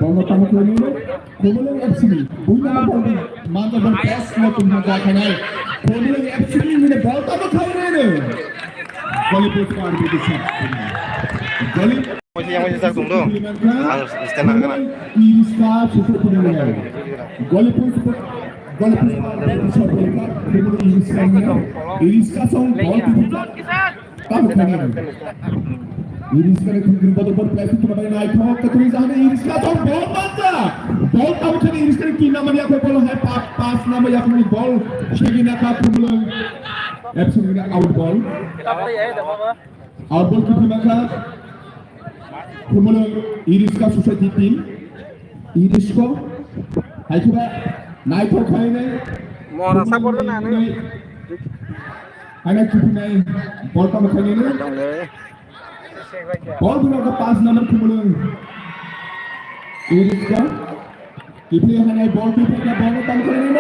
Bóng tầm của mình Khomolung FC Bùi Nam Bóng Mang ra bóng pass Nó cùng ra khai này Khomolung FC Mình bóng tầm khai này Goli post par di dekat Goli Masih saya tunggu harus istana kan Iriska susuk punya Goli post par di dekat Khomolung Iriska song ball tahu kan Iriska ni tinggal betul-betul plastik tu namanya naik thok ketemu sana Iriska song ball mata ball tahu kan Iriska ni nama dia apa ball hai pass nama dia apa ball Shegina ka Khomolung FC ni out ball out ball kita maka Khomolung Iriska society team Iriska hai coba naik thok hai ni mau rasa korban ni anak kita ni ball tahu kan ni ball guna ke pass number Khomolung Iriska kita hanya ball tu kita ball tahu kan ni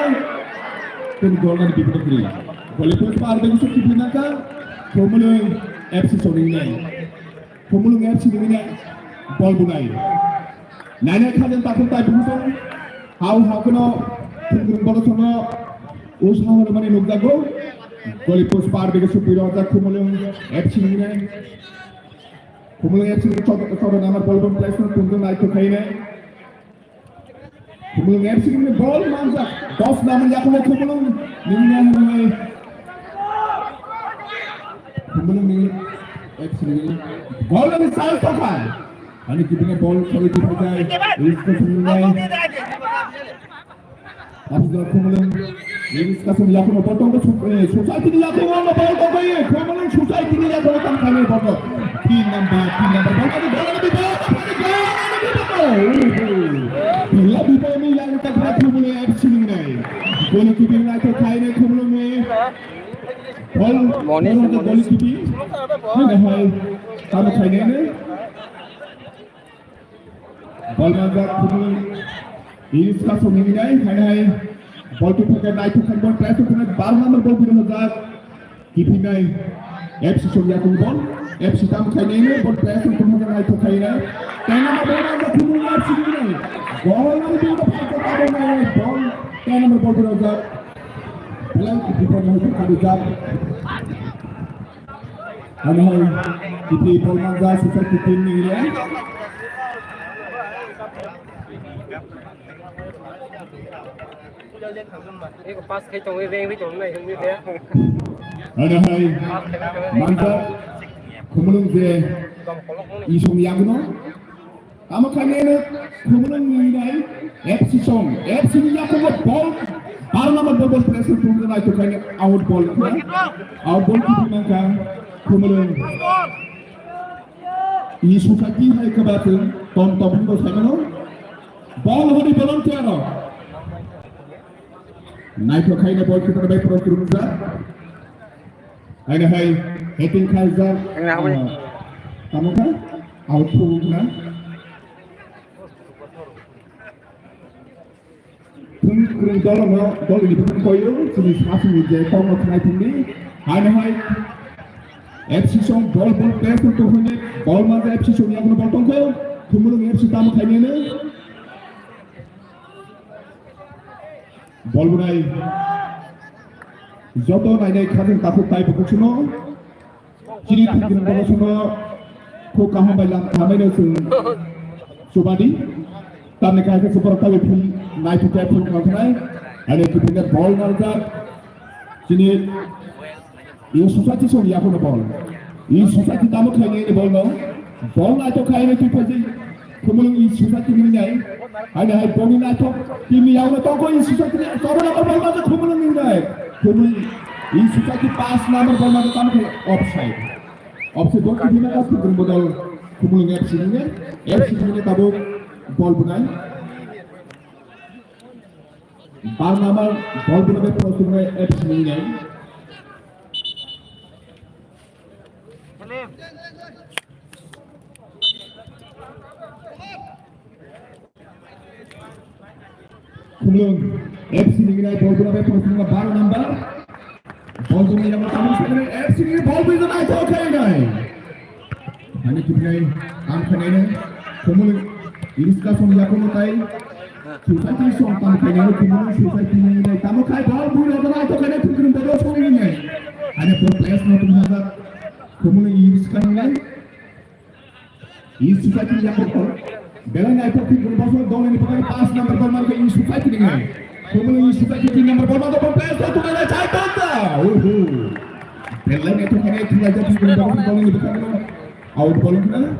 tu gol kan kita beri Goli post par di dekat kita maka Khomolung FC soring ni Khomolung FC ni ball bunai nanya kajian takut tak berusaha how kena tinggal bola sana usaha orang mana nak jago Goli post par di dekat kita Khomolung FC ni Khomolung FC ni cara nama ball pun placement tunggu naik ke kaya ni Khomolung FC ni ball manja dos nama yang aku Khomolung ni Khomolung ni FC ni ball ni saya tokan ani kita ni ball kalau kita percaya Iriska sungai Abdul Khomolung Iriska sungai aku nak potong ke society ni aku nak ball kau kaya Khomolung society ni aku nak kami potong team number ball ni ball ni lebih banyak yang kita dapat Khomolung FC ni ball kita ni aku kaya ni Khomolung ni ball ball kita ni hai kamu kaya ni ball mangga Khomolung Iriska sungai ni hai ball tu pakai naik tu kan ball try tu kena 12 number ball bila mazak kipi ni FC sungai aku ball FC kamu kaya ni ball try tu kena naik tu kaya ni kena nama Khomolung FC ni ball ni dia pakai ball kena nama ball bila mazak Bilang kita mahu kabujak, Anahai kita ball mangga seperti tim ni ya. Anahai mangga Khomolung je isong yang no. Kamu kan ni Khomolung ni FC song FC ni aku ball Baru nama ball pressure tunggu naik tu kan out ball kita mangga Khomolung ini suka kita hai kebatin tom itu saya mana ball hari belum tiada naik tu kan ball kita naik terus turun jar hai hitting kaiser kamu kan out turun na Kering dol ini pun koyo jenis hasil je kong kenai tinggi hai FC song ball pass tu hone ball mangga FC song yang ball tongko Khomolung FC tamu kaya ni ball bunai joto nai kajian takut tai buku semua ciri tinggi bola semua ko kaham balang kami ni subadi Tanda kaya super kali pun naik tu pun kau kenai ada kita ball naljar sini ini society so ya pun ball ini society tamu kaya ni ball no ball naik tu kaya ni tu pasti Khomolung ini society ni ada ball ni naik tu tim yang nak tahu ini society ni kalau nak ball macam Khomolung ni Khomolung ini society pass number ball macam tamu kaya offside dua kali nak tu berbodal Khomolung FC ni tahu ball bunai bar nama ball bunai terus bunai FC ni Khomolung FC ni ball bunai terus bunai bar number ball bunai yang tamu sebenarnya FC ni ball bunai tu okay ni hanya kita ni am kena ni Khomolung Discussion yakuno tay society song tam kaya kumun society ni tamu kai ball bul ada to kaya tukun bodo song ni ada for players no tumhaga kumun use kanai is society yakuno belang ay to tukun bodo dong ni pakai pass number ball man ke is society ni kumun is society number ball to players to kaya chai tonda belang ay to kaya thila ja tukun bodo dong ni pakai out ball na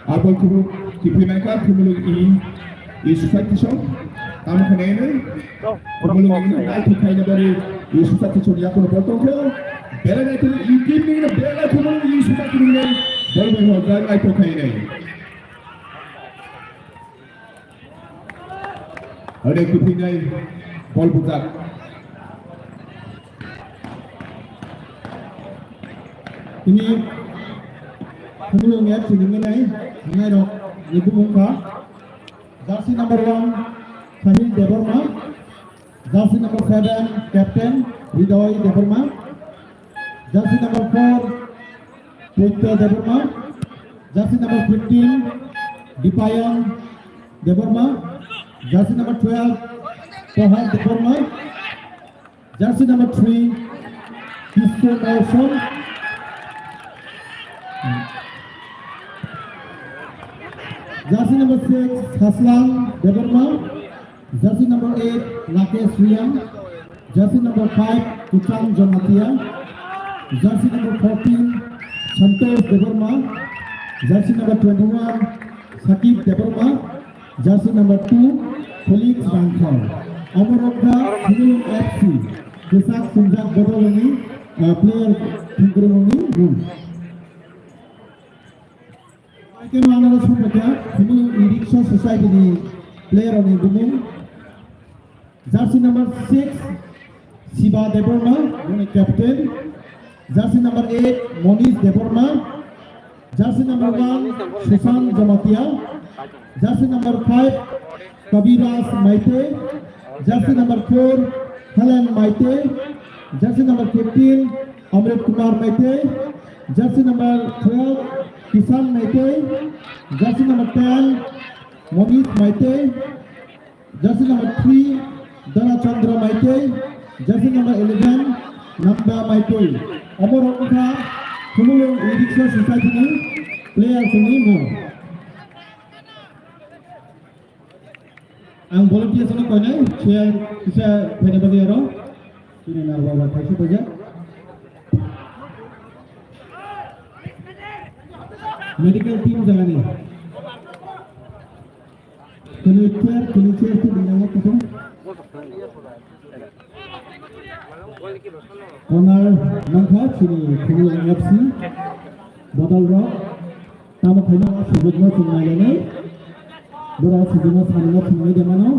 abang kumun Kipinaika kumulong is society song tamu kanene kumulong dai to kaya dari is society song yakuno boto ko belang ay to ikim ni belang kumulong is society ni ball me ho gan ay to kaya ada kipinai ball butak ini kumulong ya sini ngai dok Ibu Muka, jersey number 1, Sahil Deborma, jersey number 7, Captain Ridoy Deborma, jersey number 4, Putya Deborma, jersey number 15, Dipayan Deborma, jersey number 12, Pohar Deborma, jersey number 3, Kisko Nelson, jersey number 6, Haslan Deborma, jersey number 8, Rakesh Riam, jersey number 5, Kuchang Jamatia, jersey number 14, Santosh Deborma, jersey number 21, Sakib Deborma, jersey number 2, Felix Rankar. Amarokha Hilul FC, Desak Sunjak Bodolani, player Thinguroni Room. Item mana sebenarnya ini Iriksa Society ni player ni Gumung. Jersey number 6 Siba Deborma, ini captain. Jersey number 8 Monish Deborma. Jersey number 1 Susan Jamatia. Jersey number 5 Kabiras Maite. Jersey number 4 Helen Maite. Jersey number 15 Amrit Kumar Maite. Jersey number 12 Kisan Maite, jersey number 10, Mohit Maite, jersey number 3, Dana Chandra Maite, jersey number 11, Namba Maite. Amarokha kumulong Iriksa Society ni player sini mo. Ang volunteer sini kau ni, saya bisa bagi orang. Ini narwawa kasih saja. Medical team jangan ni. Keluar tu dengan apa tu? Corner Nangka sini kumulong FC, Bodol Rock, tamu kena sebutnya semai ni, beras sebutnya semai semai di mana?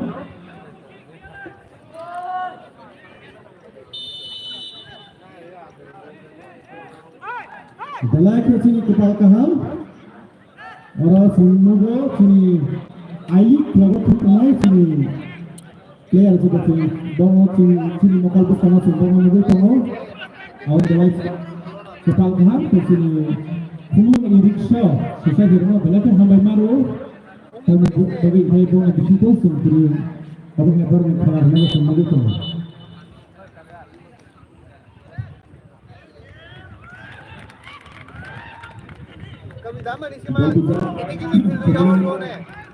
Belai ke sini kepal kaham. Orang semua sini air keluar kepalai sini player juga sini bangun sini mokal bersama semua juga semua awak belai kepal kaham ke sini kumul Iriksa Society rumah belai ke hambai maru kami bagi saya bangun di situ sendiri abang hebat mengkalah nama semua juga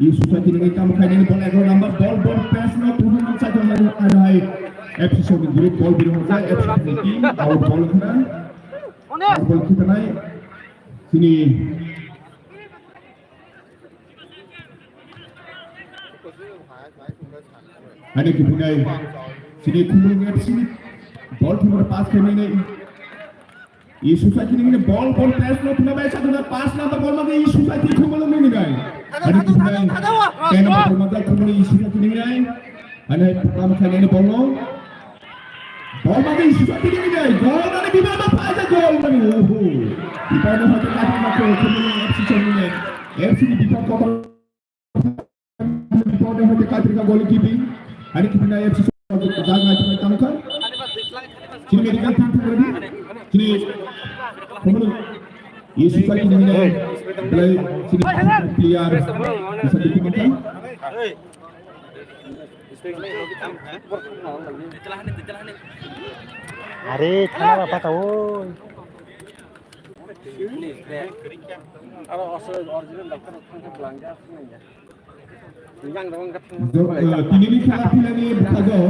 Ini society ni kamu kaya ni ball aggro number ball pass na turun ng side ada episode ni group ball bilang saya episode ni team out ball kita ball kita naik sini ada kita naik sini kumulong FC ball kita pass kami ni ये society ने ball पैस no तुना बैचा तुना पास ना ball में ये society Khuman में नहीं गए अरे कितना कैन बॉल में खुमल ये सोसाइटी नहीं गए अरे काम खाने ने बॉल में ये सोसाइटी नहीं गए गोल ने बिना में पाए गोल में ओहो इधर ने होते काफी मत खुमल एफसी चलने एफसी की बिना को बिना ने होते काफी का गोल कीपिंग अरे कितना एफसी जाना है काम कर चिन्ह medical team ready Kini kumulong 이 수사기 때문에 플레이 player bisa ditemukan. अरे थाना बापा था वो Tinili খেলা খেলানি bukago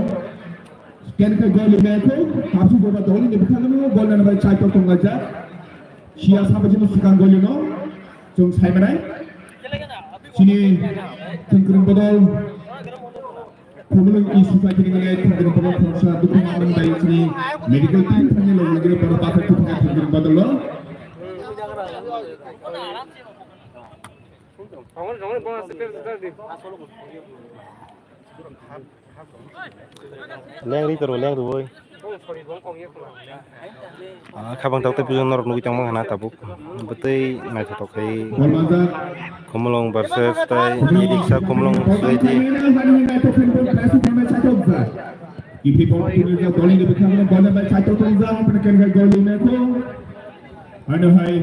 scan ke gol itu harus bola doli ni bukago gol na ba chai to ngaja Sia sahabat jenis sekarang golino, jom saya mana? Sini tengkurung bodol, kumulung isu lagi dengan tengkurung bodol fungsi dukung orang baik sini medical team hanya lo lagi pada pasal tu dengan tengkurung bodol lo. leng tu boy Kabang tau tapi jonor nunggu cang mana tabuk betul naik tokai kumulong versus tay idiksa kumulong seperti Ibu punya gol ini bukan gol yang satu tunggal menekan gol ini tu ada hai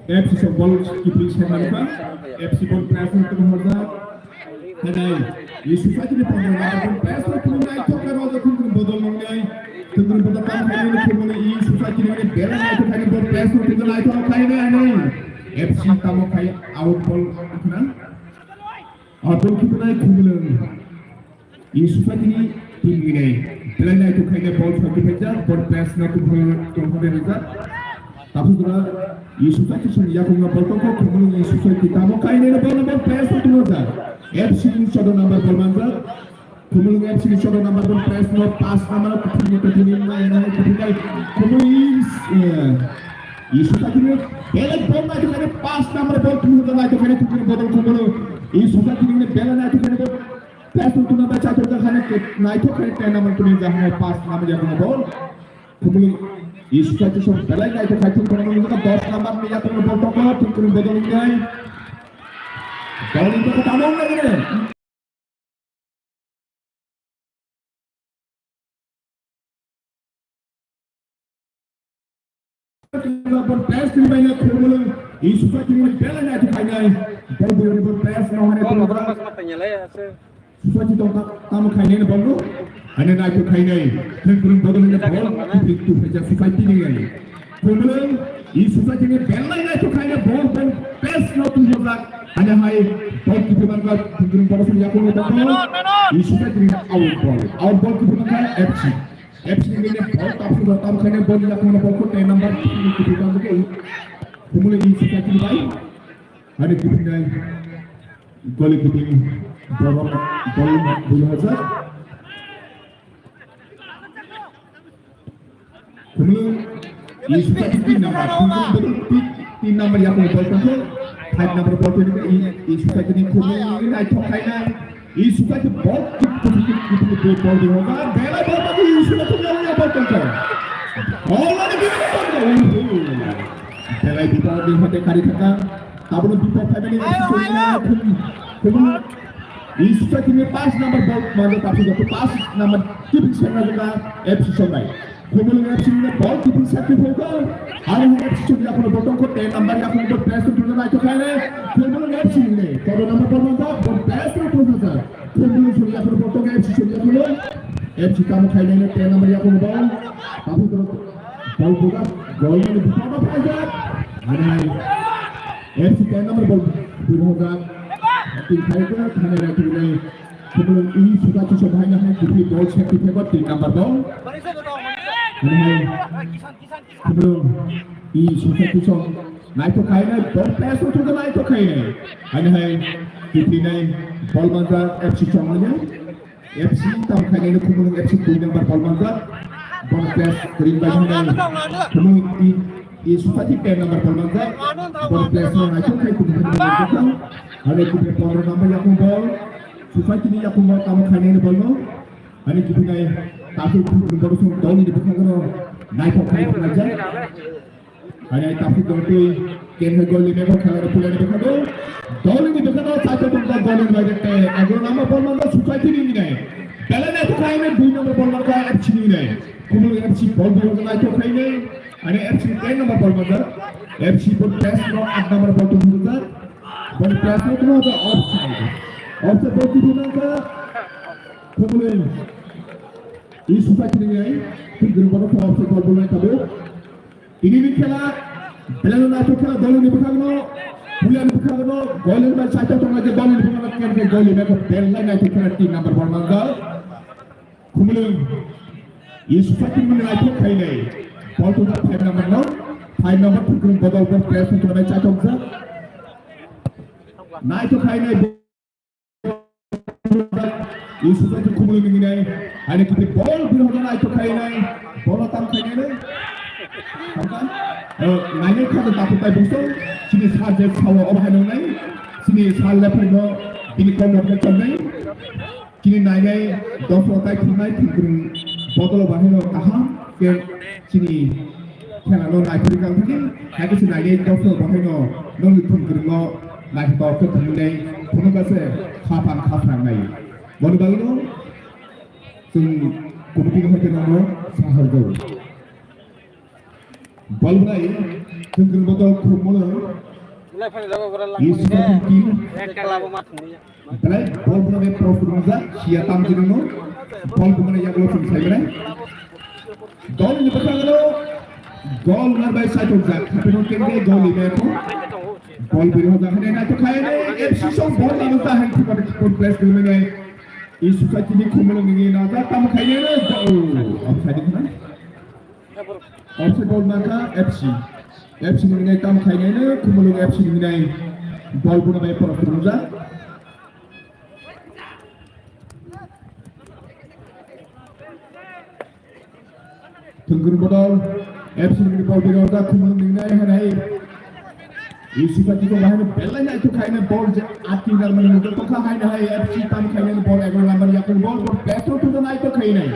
FC ball ibu semangat FC ball pressing tu harga ada isu saja di pengalaman press tu naik tu kalau tu bodol mengenai tenggelam pada tangan ini kemudian isu saja ini bela naik tu kali ball press tu naik tu kali ini FC kamu kali out ball kan out ball kita naik kemudian isu saja ini tinggi naik bela naik tu kali ball sakit saja ball press nak tu ball result tapi sudah isu saja sebenarnya aku nggak ball tu kemudian isu saja kita mau kali ini ball press tu result FC shodo number ball manjat kemudian FC shodo number ball press no pass nama kemudian mana ketika kemudian isu saja ini bela ball naik tu kali pass number ball kemudian naik tu kali kemudian isu saja ini bela naik tu kali press tu nama catur dah naik tu kali 10 number kemudian pass nama jago ball kemudian isu saja so bela naik tu kali kemudian 10 number ni jago ball tu kemudian ball ini Ball itu ketamong lagi ni. Ball press ni banyak kemudian isu saja ni bela naik tu kali ball press no hanya tu Suatu tongkat kamu kali ni ball tu hanya naik tu kali kemudian ball ni ball itu saja sifat ini kemudian isu saja ni bela naik tu kali ball press no tu juga ada hai ball kita bangga kemudian ball sudah aku ni ball isu saja ni out ball kita bangga FC ni ball tapi sudah tahu kali ball yang aku ball tu number kita bangga kemudian isu saja ni baik ada kita ni gol kita ni ball Hazard kemudian isu saja ni number तीन number यहाँ पर ball करते 5 number ball करते इस super के निको में night top खाना इस सुपर के बॉल कितने बॉल दे होगा बेला बॉल का इस सुपर के यहाँ बॉल करते और वाले भी बेला भी बॉल दे होते कारी थका तब उन बिफोर 5 मिनट kemudian इस सुपर के 5 नंबर बॉल मानो ताकि जब 5 नंबर कीपिंग सेना जगह FC संभाई kemudian FC ni ball keeping sakit hoga hari FC sudah kalau potong ko 10 number yang aku press tu dulu naik kali kemudian FC ni kalau number berapa ball press tu saja kemudian sudah kalau potong FC sudah dulu FC kamu kali ni 10 number yang aku ball tapi kalau ball buka gol ni bisa apa saja hari FC 10 number ball dulu hoga tim kali tu kena lagi ni kemudian ini sudah cukup banyak yang di ball sakit hebat 3 number ball kemudian isu satu naik tu kaya ball press tu juga naik tu kaya hanya hai kita ni ball manjat FC cangnya FC tam kaya ni kemudian FC 2 number ball manjat ball press green baju ni kemudian isu satu 10 number ball manjat ball press naik tu kaya kemudian ada kita 15 number yang ball supaya ini yang ball kamu kaya ni ball no ada kita ni tapi baru tu tahun ini bukan kalau naik pakai saja. Hanya tapi tu kena gol ini bukan kalau pulang bukan tu tahun ini bukan kalau satu tunggal gol ini baca ke agar nama ball mana supaya ini ni. Kalau nak pakai ni 2 nombor ball mana FC ni. Kemudian FC ball dia naik pakai ni आणि FC 10 number ball मध्ये FC पण place no 8 number ball तुमचा पण place no तो offside offside ball तुमचा खोमले 이 수사팀이 그룹으로 offset ball bola tabu ini खेला belakang nato खेला bola ni bukan bulan bukan gol ni macam satu tengah je bola ni bukan kan ke gol ni macam belakang nato खेला 3 number ball mangga kumule 이 수사팀이 nato khaile ball tu 5 number no 5 number tu group bodol per player tu macam satu tengah nato khaile 이 수사팀 kumule ni nai आणि किती ball बिरोधा नाही तो काही नाही ball आता काही नाही नाही खातो तापू काय बोलतो सिनी साजे खावा अभायनो नाही सिनी साल लेफनो बिनि कोन नोट चलनाय किनी नाही दस वताय खुनाय थिग्रुं बदल बाहेनो काहा के सिनी खेलानो नायफोर गांथि हागिस नाही दस बाहेनो नों थिग्रुं नायफो के थुनै थुनगासे खाफान खाफ्रांनाय बलबायनोซึ่งกูไม่คิดว่าจะนำรถสาหัสดูบอลไหนซึ่งกึ่งบอลคุ้มเลยอีสปอร์ตทีมแต่บอลเป็นโปรฟิมาซ์เชียร์ตามจีนโน่บอลเป็นยังโลฟิมใช่ไหมกอลนี่เป็นยังไงกอลนั่นไปใช้ตัวจักรถ้าเป็นคนเก่งได้กอลนี่เป็นบอลเป็นหัวจักรให้ได้ตัวใครเนี่ยเอฟซีส่งบอลนี่มันจะให้ทุกคนคนเพลสดูไม่ได้이 수사팀이 구멍이 나가 땀 가이는 업사이드구나 업사이드 볼마가 FC는 그냥 땀 가이는 구멍이 FC는 그냥 볼 보나 봐 보러 들어오자 등근 보다 FC는 볼 들어오자 구멍이 그냥 하나의 이 수사팀이 하는 벨라냐 또 가이는 볼 아끼는 말은 또 가이는 하이 FC 땀 가이는 볼 에고 라면 약을 볼 배터 투도 나이 또 가이는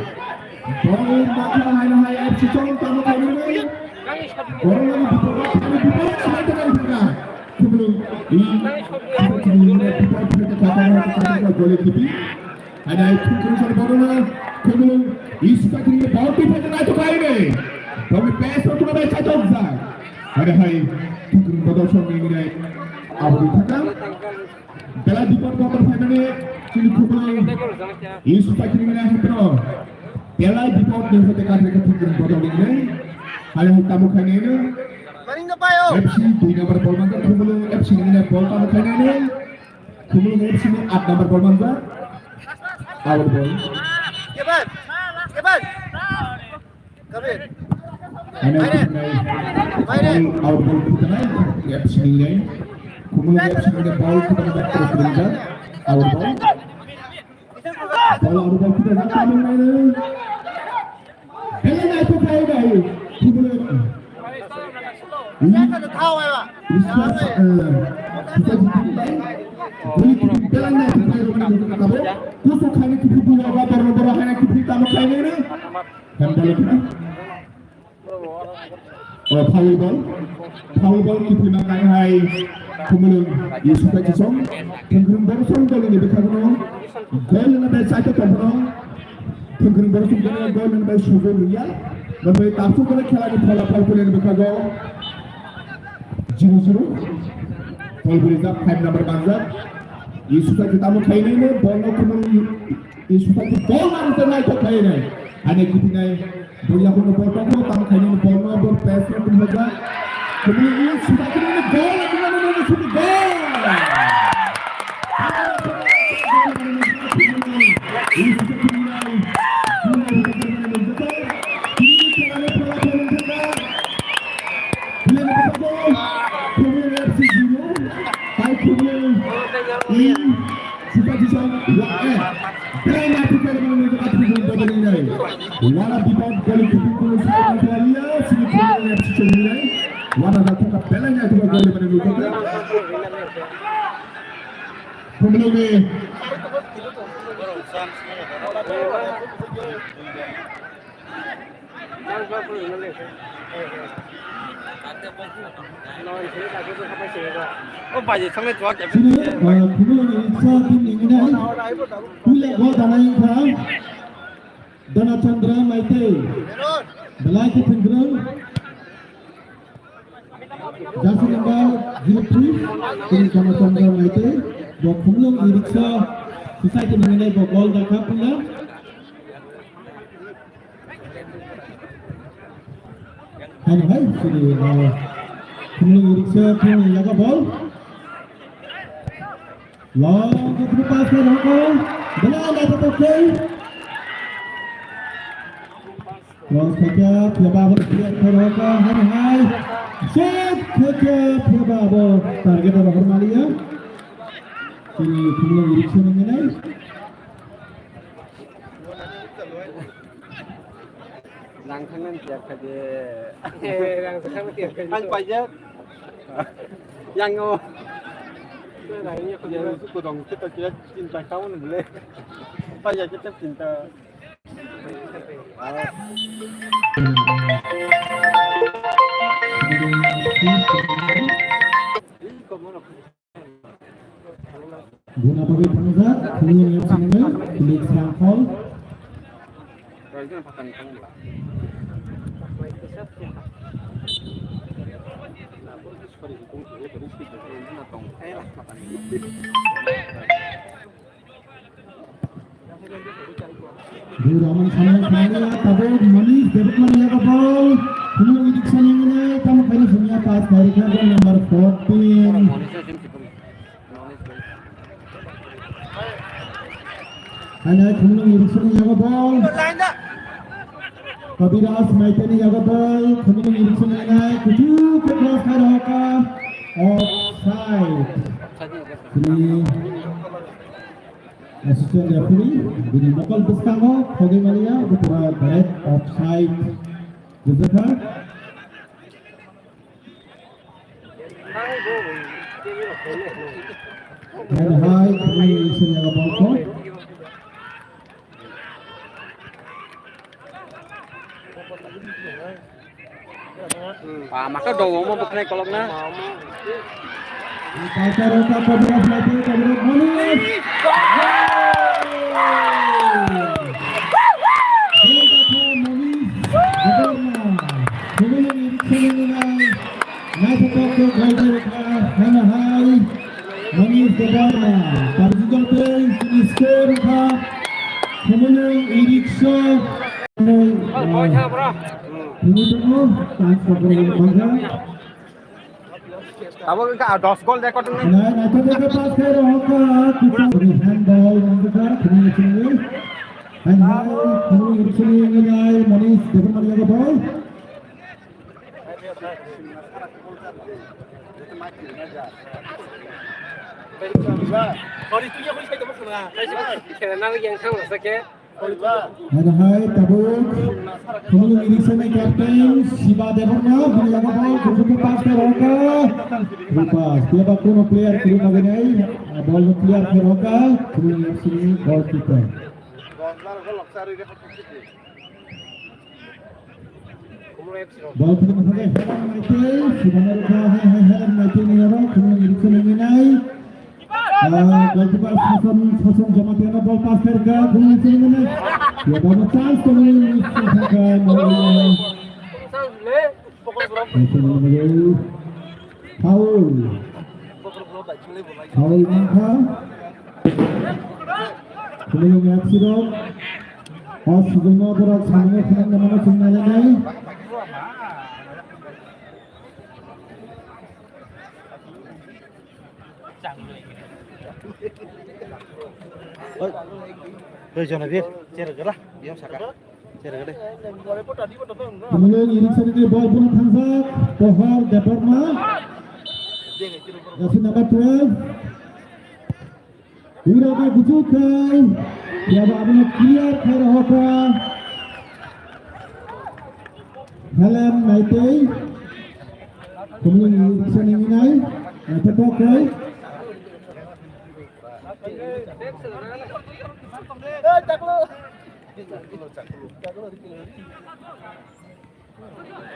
볼 마카 하이는 하이 FC 좀 땀 가이는 볼은 비포가 사이드 가이는가 그분은 이 수사팀의 비포한테 가다가 골을 기비 하나의 큰 소리 볼은 그분은 이 수사팀의 볼 비포한테 나이 또 가이는 볼이 배터 투도 나이 차도 없어 하나 하이 Kung botol song ini guys, awal thakang, bela di pot botol final ni, sini kumai, ini supaya kini guys hipno, bela di pot ni hote kan mereka kung botol ini guys, hal yang tamu kan ini, FC 2 number ball mangga, kumulu FC ini ball tamu kan ini, kumulu FC ini 8 number ball mangga, awal ball. Keban, Kabir. Out ball kita naik, FC ini, kumulu FC ini ball kita dapat terus berjalan, out ball kita nak kamu mana? Bela naik tu kaya dah, kumulu. Saya kena tahu apa? kita jadi bela naik tu kaya rumah kita kamu. Kusuk kaya kita buat apa baru kaya kita tamu kaya ni, handal kita. 파울볼 기쁘나 가이하이 구물은 예수가 지성 탱크릉바로 성적을 내백하고는 골르나 배 사이트 덤프로 탱크릉바로 성적을 골르나 배 수고르야 너의 답수거를 켜라니 팔라팔 꼴레는 백하고 0-0 볼브리자 5 넘버 반자 예수가 지다모 카이네는 볼로 구물은 예수가 지볼 나는 때나 이터 카이네 안에 기쁘나이 Bola pun berpotong, tamu kali ini bola berpesnya pun juga. Kemudian sudah kena gol, kemudian sudah gol. Wala dibawah dari kuping saya Italia sini punya FC Chennai wala datang ke belanya itu gol menunjukkan kemudian Dana Chandra Maite, Belaki Tenggerang, Jasa number 03 Kini Kama Sondra Maite Bok Kumlung Iriksa Society mengenai bok bol dah kapula. Hai sini Kumlung Iriksa Kumlung jaga bol. Long ke pass ke Roko. Benar dah terpakai. Long saja Tiaba berpihak ke Roko. Hai. Set saja Tiaba target Roko Malia. Kini Kumlung Iriksa mengenai. Langkangan tiap kali. Langkangan tiap kali. Kan pajak. Yang oh. Nah ini aku jadi suku dong kita cinta kamu boleh. Pajak kita cinta. Guna bagi pengusaha, Kumlung Iriksa mengenai. Kini serang hall. Raman Samuel Kania, tabur Manis, David Mania ke ball. Kumlung Iriksa mengenai. Kamu kali punya pass dari kandang nomor 14. Hanya Kumlung Iriksa menjaga ball. Kabiras Maitani jaga ball. Kumlung Iriksa mengenai. Kucu ke cross Karoka. Offside. Ini assistant referee ini Mokal Bustango Khoge Malia betul direct offside Jessica. Dan hai Kumlung Iriksa menjaga ball ko. Maka dong mau bukan kalau na. Pasar Roka Kabiras Maitani Kabiras Manis. Kumlung Iriksa mengenai. Nice attack ke Golden Roka. Hanya hai Manis Debarna. Terjun play ini skor Roka. Kumlung Iriksa. Ini dulu transfer bangga. Kamu kan 10 gol dekor dengan. Nah, nanti dia pass ke Roka. Kita beri handball untuk Kumlung Iriksa. Kumlung Iriksa mengenai Manis Debarna jaga ball. Ada hai tabuk Kumlung Iriksa में captain Shiva देवरना बिना ball गुरुके पास के रोका पास tiada कोनो player किरी नगनai ball clear के रोका Kumlung Iriksa ball keeper ball किरी मसले हेलन माइते शिवा ने रोका है हेलन माइते ने रोका Kumlung Iriksa mengenai goalkeeper Hasan Jamatiana ball pass करके Kumlung Iriksa mengenai ya dapat chance Kumlung Iriksa akan foul maka Kumlung Iriksa Asuguna berat sangat senang nama sebenarnya Rồi cho nó biết, chơi được lah, dia saka. Chơi được đấy. Kumlung Iriksa ini ball pun tangsak Pohar Debarna. Jersey number 12. Iraga Gujukai. Tiada abang clear ke Roka. Helen Maite. Kumlung Iriksa ini terpakai.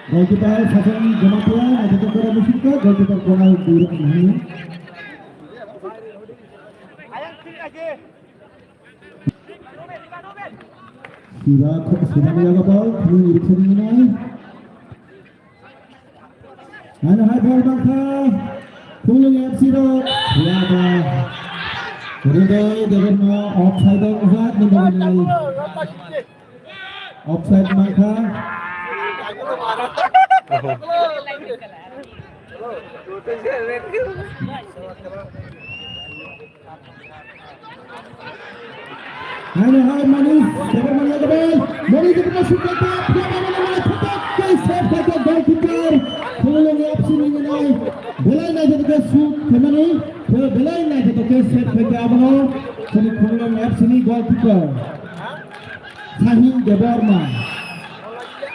Goalkeeper Hasan Jamatian ada tukar musika goalkeeper Konal buruk ini. Sudah menjaga bal Kumlung Iriksa ini. Mana hai ball bangka. Kumulung FC ro. Tiada. Kemudian Deborma offside uzat mengenai offside maka. Hai Manis, Deborma yang kebal. Manis itu masuk ke tap. Tiada mengenai cetak. Save saja goalkeeper. Kumulung FC mengenai. Belai naik ke shoot kemana? Belai naik ke save saja abang. Kini Kumulung FC ni goalkeeper. Sahih Deborma.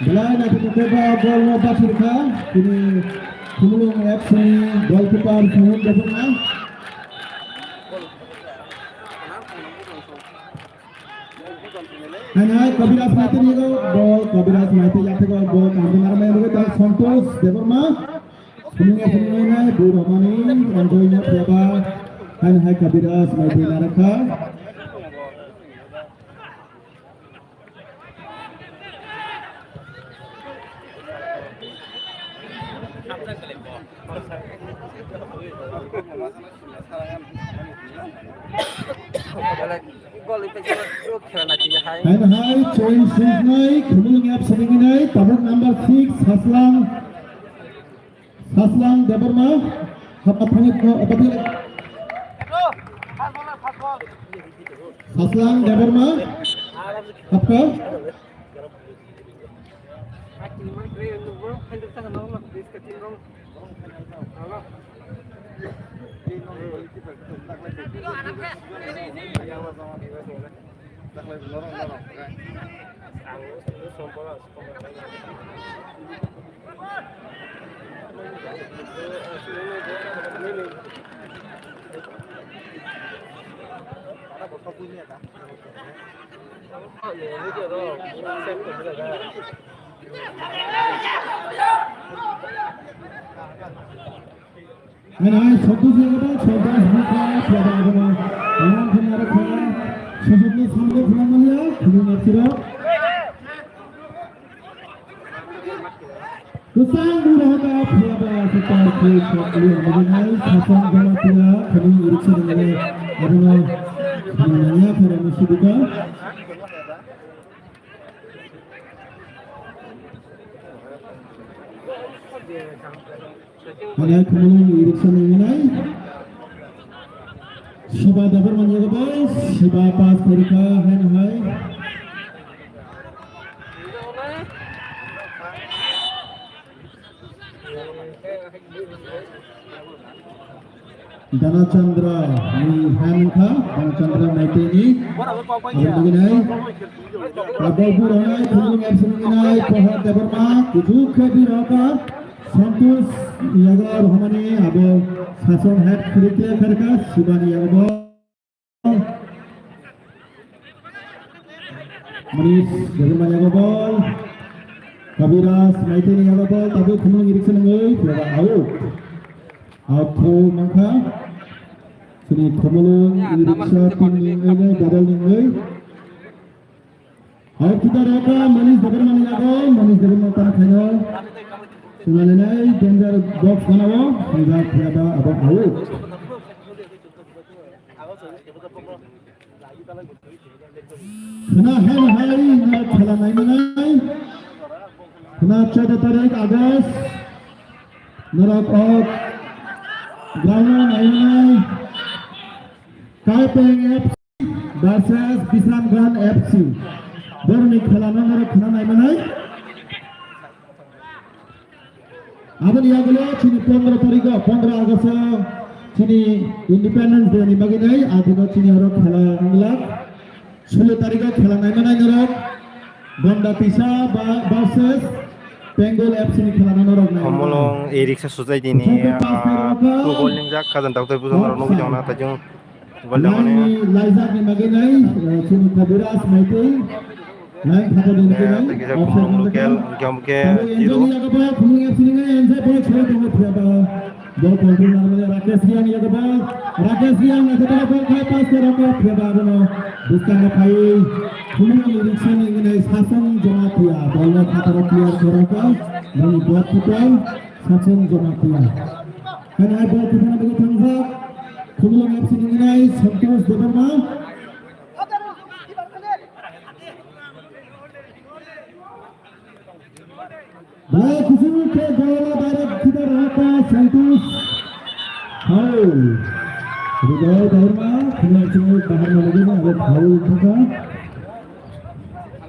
Belai naik ke gol lepas mereka. Kini Kumulung FC goalkeeper Sahih Deborma. Hai Kabiras Maite ni ko ball Kabiras Maite jate ko ball kamar mein hoge ta Santosh Deborma punya punya Bu Romani Andoinya Priaba hai Kabiras Maite na rakha And high change Sinai, Kumulung FC Sinai, tabuk number 6, Haslang Deborma, apa pangit ko, apa dia? Haslang Deborma, apa? And I Santosh Buka, Tiada agama, yang kenara kena, sesudahnya sambil pulang Kumulung FC ro. Kusang buraga Priaba sekitar Kumulung mengenai Hasang Gamatia, kami iriksa mengenai agama, mengenai para musuh juga. Ada Kumulung iriksa mengenai Shiba Deborma yang kebal, Shiba pas mereka hai. Dana Chandra ni Hamka, Dana Chandra Maite ni mengenai Abang Buranai Kumulung FC mengenai Pohon Deborma, tujuh kediraka Santosh Yaga Rohmani Abang Sason head kerja kerja Shibani Yaga Manis Deborma Yaga ball Kabiras Maite ni Yaga ball tapi Kumulung iriksa nengai Player out to Mangka Sini Kumulung iriksa tim nengai double nengai out kita reka Manis Deborma Yaga Manis Deborma tanah kaya Sunalai danger box banawa tidak ada abang out kena hari na khala nai manai kena 14 tarik Agust narak out ground nai manai Kaipeng FC versus Bisramganj FC dorni khala narak kena nai manai Aban ia gelo sini 15 tarik 15 Agust sini Independence Day ni bagi nai adino sini harap khala ngelak 16 tarik khala nai manai narak Bonda Pisa versus Bengal FC ni khala narak nai Kumulung iriksa society ni gol ning jak kazan tak terputus narak nugi jangna tajung gol ni Laizak ni bagi nai sini Kabiras Maite Naik kata din kita. Kita Kumulung lokal gamke Zero. Kumulung FC ni enjoy boleh cakap dengan siapa. Ball kontrol namanya Rakesh Rian ya kebal. Rakesh Rian nanti kalau ball kaya pas ke Rakesh siapa ada bukan kai. Kumulung iriksa ni Sason Jamatia. Ball kata clear ke Rakesh. Lalu buat pukulan 사천 조마티야 하나의 볼 기타나 되게 장사 금융 FC 능이나이 선토스 대범마 Baik usul ke bola barat kita rata Santos. Foul. Sudah Dharma kena cuma bahan lagi ni ada foul juga.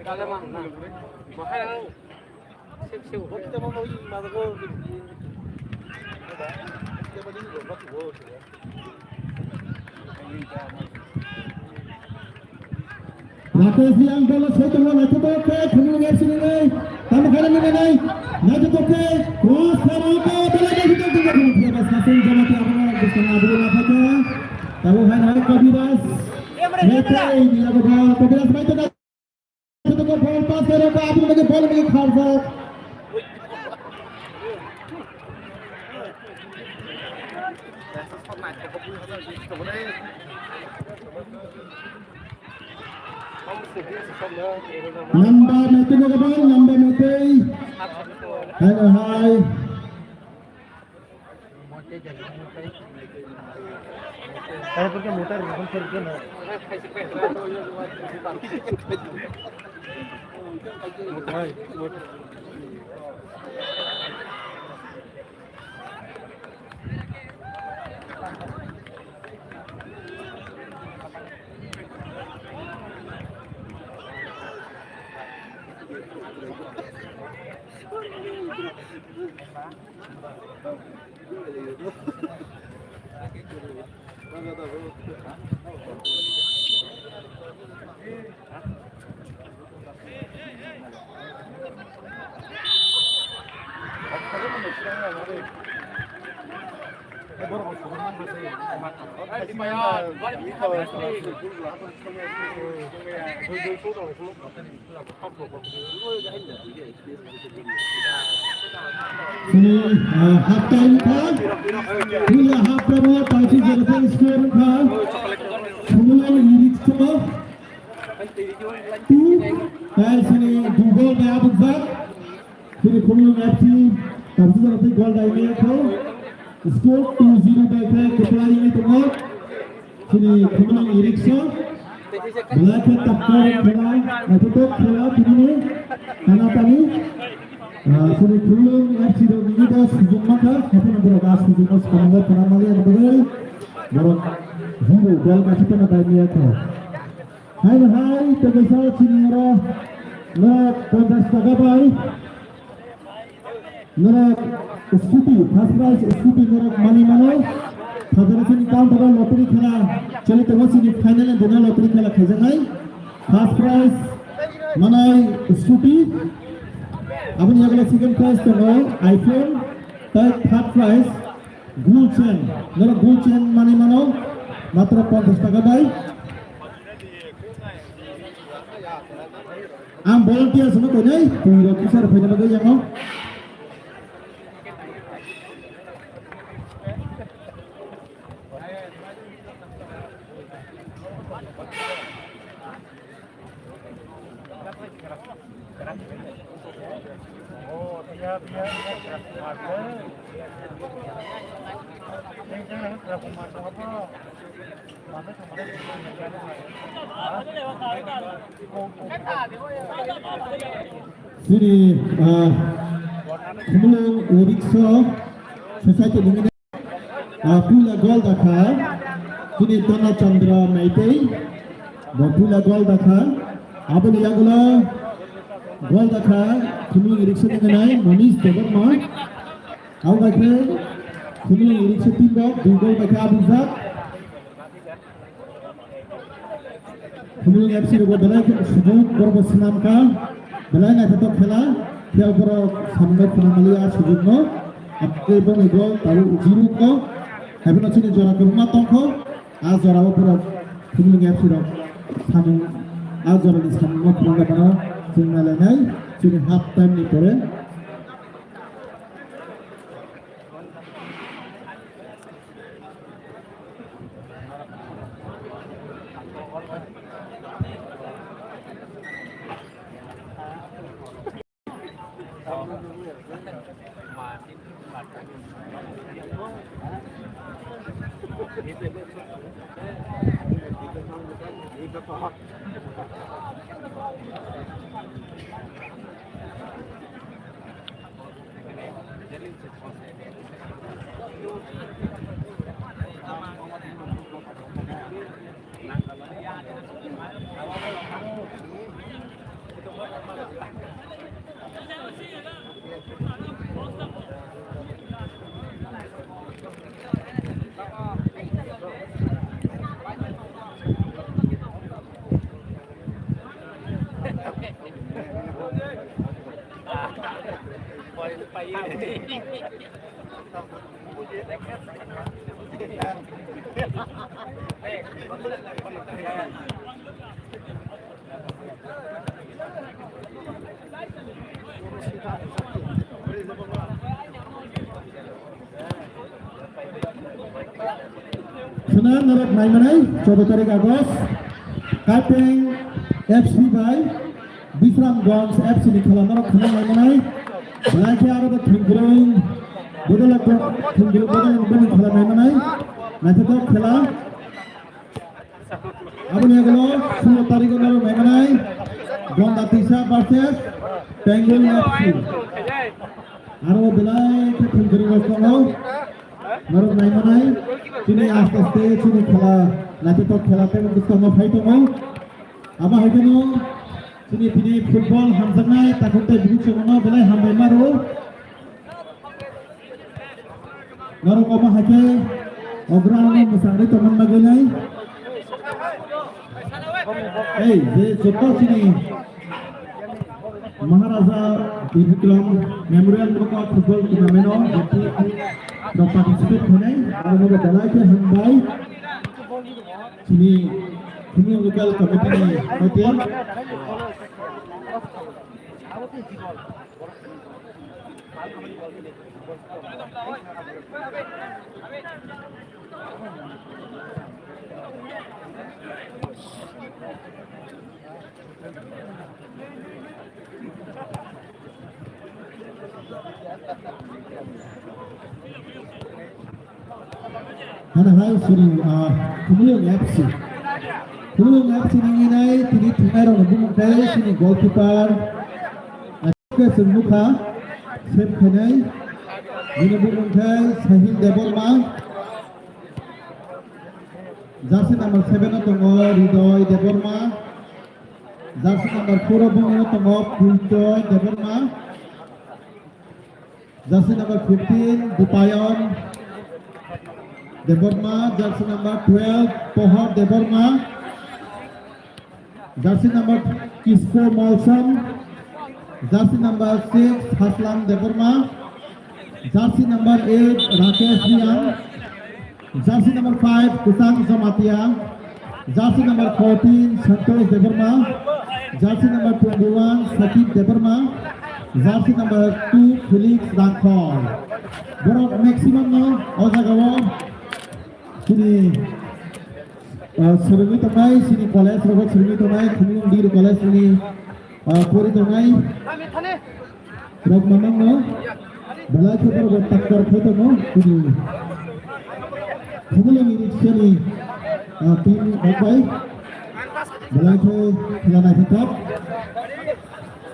Kalau mana, mahal. Siap kita mau ini mana go. Ratus yang bola satu bola itu ke kumulung FC ni. Kamu kena ni. Nanti toke cross terus bola jadi tu juga bebas hasil jama ke apa disana dulu nak saja. Tahu hai kabibas. Mereka ini lagu bola kabibas main tu itu ko bola pass karo ka apu lagi bola lagi kharja. Number meeting ko ba? Number meeting. Hello, hi. Saya pergi muter, bukan pergi na. Sini half time kan? Bila half time parti jadi skor kan? Semula ini semua. Dan sini Google bayar bukan? Sini kumulung FC parti jadi gol dah ini tu. Skor 2-0 baiklah kepala ini semua. Sini kumulung Erickson. Belakang takkan kena,atutup kena begini, tanah tani. Sini kumulung FC ini dah sujud maka, tapi nanti dah sujud mas kamera penamali ada begini. Baru huru gol kasih kena tanya tu. Hai, tegasah sini orang nak kontes tagabai. Nak scooty, first prize scooty nak money mana? Federation account ada lottery खेला चले तो वो सीधी final में दोनों lottery खेला खेलते हैं first prize mana scooty अब ये अगला second prize तो no iPhone third prize gold chain नला gold chain money mana मात्र 50 টাকা भाई am volunteer semua tu ni पूरा kisser final lagi yang mau Sini kumulung Erickson society dengan pula gol dakha sini Tana Chandra Maitai pula gol dakha apa ni lagula gol dakha kumulung Erickson dengan Manish Devarma awak ke kumulung Erickson 3 gol dakha Abuzak kumulung FC ro belai sujud korbo senam ka belai na tetap khela khel koro samne penamali ar sujud no apke bong gol taru jiru ko habina chini jora ko matong ko az jora pura kumulung FC ro samung az jora ni sammo pura bana sinala nai chini half time ni pore Senang narap main manai 14 tarik Agos Kapeng FC by Bifram Gons FC ni khala narap khana main manai Belai aro da thinggrong bodol khala main manai naithok khela aboni aglo 16 tarik narap main manai Gondatisa versus Bengal FC aro belai thinggrong ko narap main manai sini aste sini khela naithok khela te mukto phai tomo aba haikeno sini football hamjanai takunte bichu mono belai hambai maru naro koma hake obrano musangri tomon magelai ei je jotto sini Maharaja Bibikram Memorial Football Tournament no participate honai aro dalai ke hambai sini local committee ni hotel Hana hai sini Kumulung FC ni nai tini thunai ro bumung dai sini goalkeeper ke semukha sep khanai ini bumung dai Sahil Deborma jersey number 7 tongo Ridoy Deborma jersey number 4 bumung tongo Pulto Deborma jersey number 15 Dipayon Deborma jersey number 12 Pohor Deborma jersey number Kisko Mausam jersey number 6 Haslam Deborma jersey number 8 Rakesh Riang jersey number 5 Kusang Jamatia jersey number 14 Santosh Deborma jersey number 21 Sakib Deborma jersey number 2 Felix Rankol borok maximum no ojagawo sini Serungi tongai sini college robot serungi tongai Kumulung Dir college ini pori tongai rok mamang no belai ke robot takor photo no sini Kumulung ini sini tim bagai belai ke kelana tetap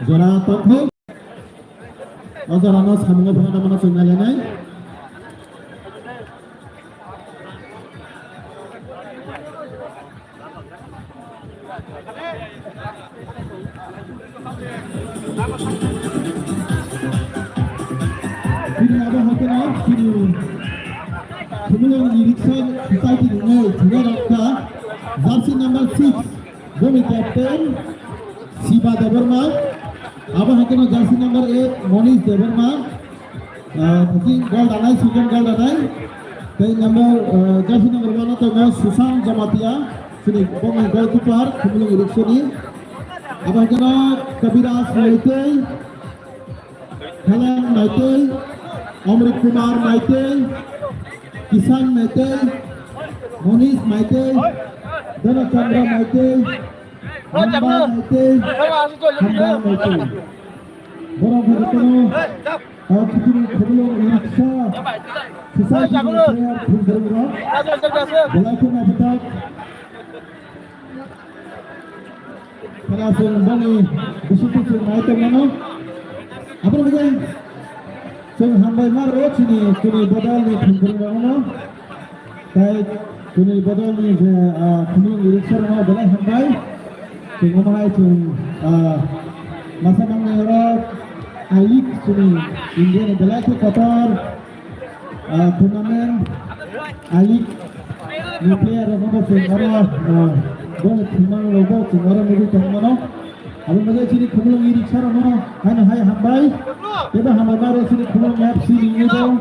jora tokho ojara no samungo phana mana sungalenai Sini ada hakena sini Kumulung Irrigation Society ni juga rakha jersey number 6 Bumi captain Siva Deborma aba hakena jersey number 8 Monish Deborma taking goal danai second goal danai tai number jersey number 1 to Susan Jamatia sini bumi goalkeeper Kumulung Irrigation ni aba hakena Kabiras Maite Helen Maite Amrit Kumar Maite Kisan Maite Monish Maite Dana Chandra Maite Hamba Maite Hamba Maite Borang Bhagatono Kumulung Irrigation society player Thungdrung Belakon Apatak Penasung Bani Bisutu Sung Maitem Nano Apa lagi Sung Hambai Maro Sini Kuni Badal Ni Thungdrung Nano Baik Kuni Badal Ni Kuni Irikshar Nano Balai Hambai Sung Omahai Sung Masa Mangyara Alik Suni Indian Belakon Qatar tournament alik nuclear robo sengara go thimang robo sengara nugu tongmano abang bagai sini kumulong irik sarano hana hai hambai beda hambai maro sini kumulong map sini nido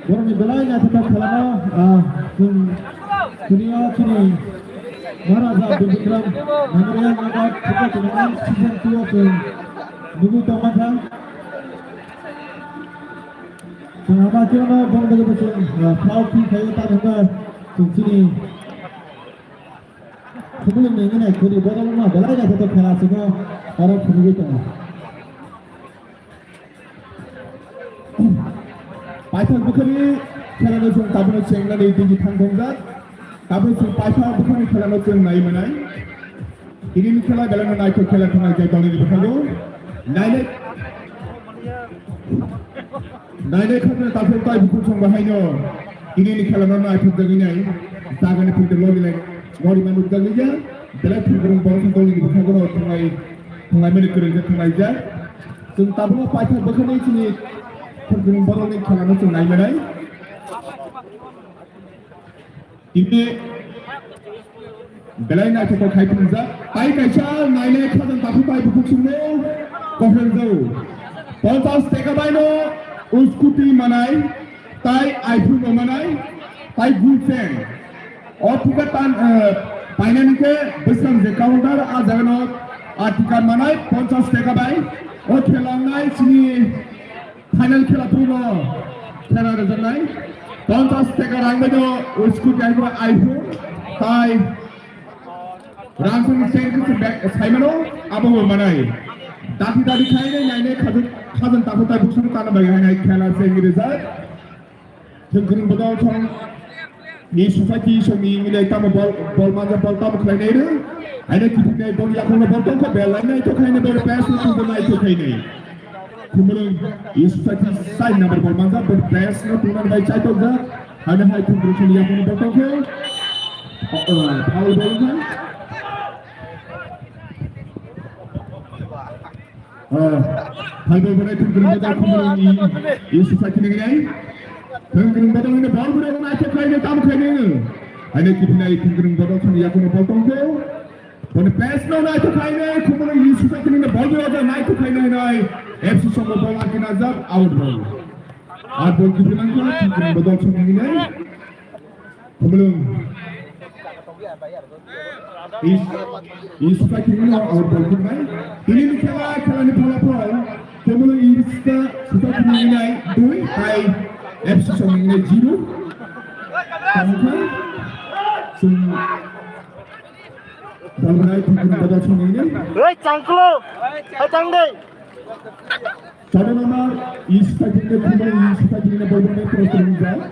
orang ni belai na tetap kalama dunia sini Maharaja Abdul Bikram Memorial Award Cricket Tournament Season 2 ke nugu tongmano Sehingga kita bang bagi betul, kau kaya tak dengar, sini sebelum ini nak kiri bola mana, balai dah tetap kalah sehingga orang pergi tu. Paithak bukan खेला में जों ताबने चेंगला नहीं दिखी थांगोंगा, ताबने जों पाइथाक बुkan खेला में जों नाई मनाई, ini खेला गलत में नाई तो खेला थंगा जाए तो नहीं बुkan जो, नाइने खाने ताफे ताई बुकुल संग बाहायनो ini खेलानो नाई तो जगीनाई जागने फिर लोग ले गौरी मानुक जगीजा बेला फिर गरम बॉल संग लोग बुkan जो थंगाई में निकल जाए थंगाई जाए जों ताबने पाइथाक बुkan नहीं चीनी फिर गरम बॉल नहीं खेलानो जों नाई मनाई ini belai naik to khai tunja pai kaisa naile khajan tapu pai bukuk sumno kohlen jau 50 taka baino uskuti manai tai iphone no manai tai gulchen otika tan painani ke bisam je counter a jagano atika manai 50 taka bai o khelangnai sini final khela puno khela rejanai 50 taka rangbaino uskuti iphone tai Rangsung sen ke saimano abo manai dati khaine naine khajan tapu tai busung tana bagi hanai khela sengi result jengkring bodol chong ni society somi ngilai tama bol manja bol tamu khlaine re aina kitne bol yakong bol tong ko bel nai to khaine bol pass to the nai to khaine kumulung is society side number bol manja bol pass no tunan bai chai to ga aina hai kumulung yakong bol tong ko foul bol ga hai bol bana kumulung da kumulung is society ne ngai kumulung bodol ne bol bura na che khaine tam khaine aina kitne kumulung bodol chon yakong bol tong ko When pass no night to find it, come on, you should take in the ball over night to find it. FC some ball like in Azab, out ball. Our ball to the Lanka, but also in it. Come on. Is fighting out ball to night. In the Kala, come on, is the Sutaki night doing by FC some in the Giro. So, Balai pun pada sini ni. Hei, cangklo, hei cangdei. Cara nama istiqamah kita istiqamah berbeza terus terus.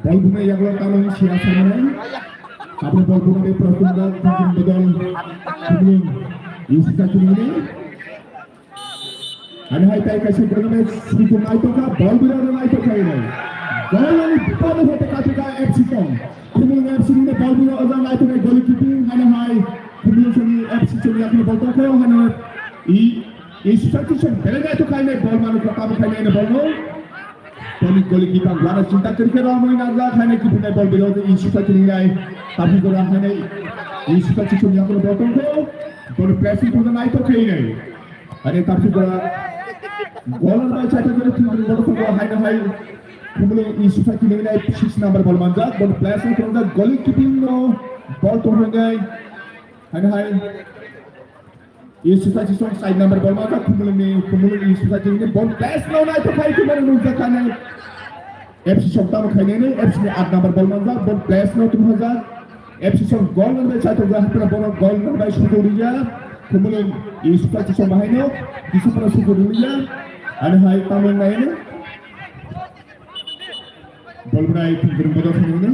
Bal bunga yang lalu kalau siapa mana? Apa bal bunga pertundang mungkin bedal sebelum istiqamah ini. Ada hai tai kasih bermain sedikit naik tu kah? Bal berada naik tu kah ini? Kalau pada hote kata FC kong, kumulung FC ni bal bila orang lain tu nak goal keeping, hana hai kumulung sini FC sini aku bal tu kau hana i substitution, bela ni tu kau ni bal mana kau kamu kau ni bal no, tapi goal keeping lama cinta kerja ramai naga hana keeping ni bal bila tu i substitution ni, tapi kalau hana i substitution ni aku bal tu kau, kalau pressing tu naik tu kau ni, ada tapi kalau goal orang cakap jadi tu bal tu kau hana hai kumulung is fighting ni 6 number ball manja ball placing from the goal keeping no ball to hangai hana hai is fighting side number ball manja kumulung is fighting ni ball place no na to fight kumulung nuzza khana FC shopta mo khaine ni FC ni 8 number ball manja ball place no 2000 FC shop goal number 4 to ga hapra ball goal number shuru dia kemudian isuka ci sama hayno isu para suku dunia ada hay tamen lain bol berai tinggal bodoh ini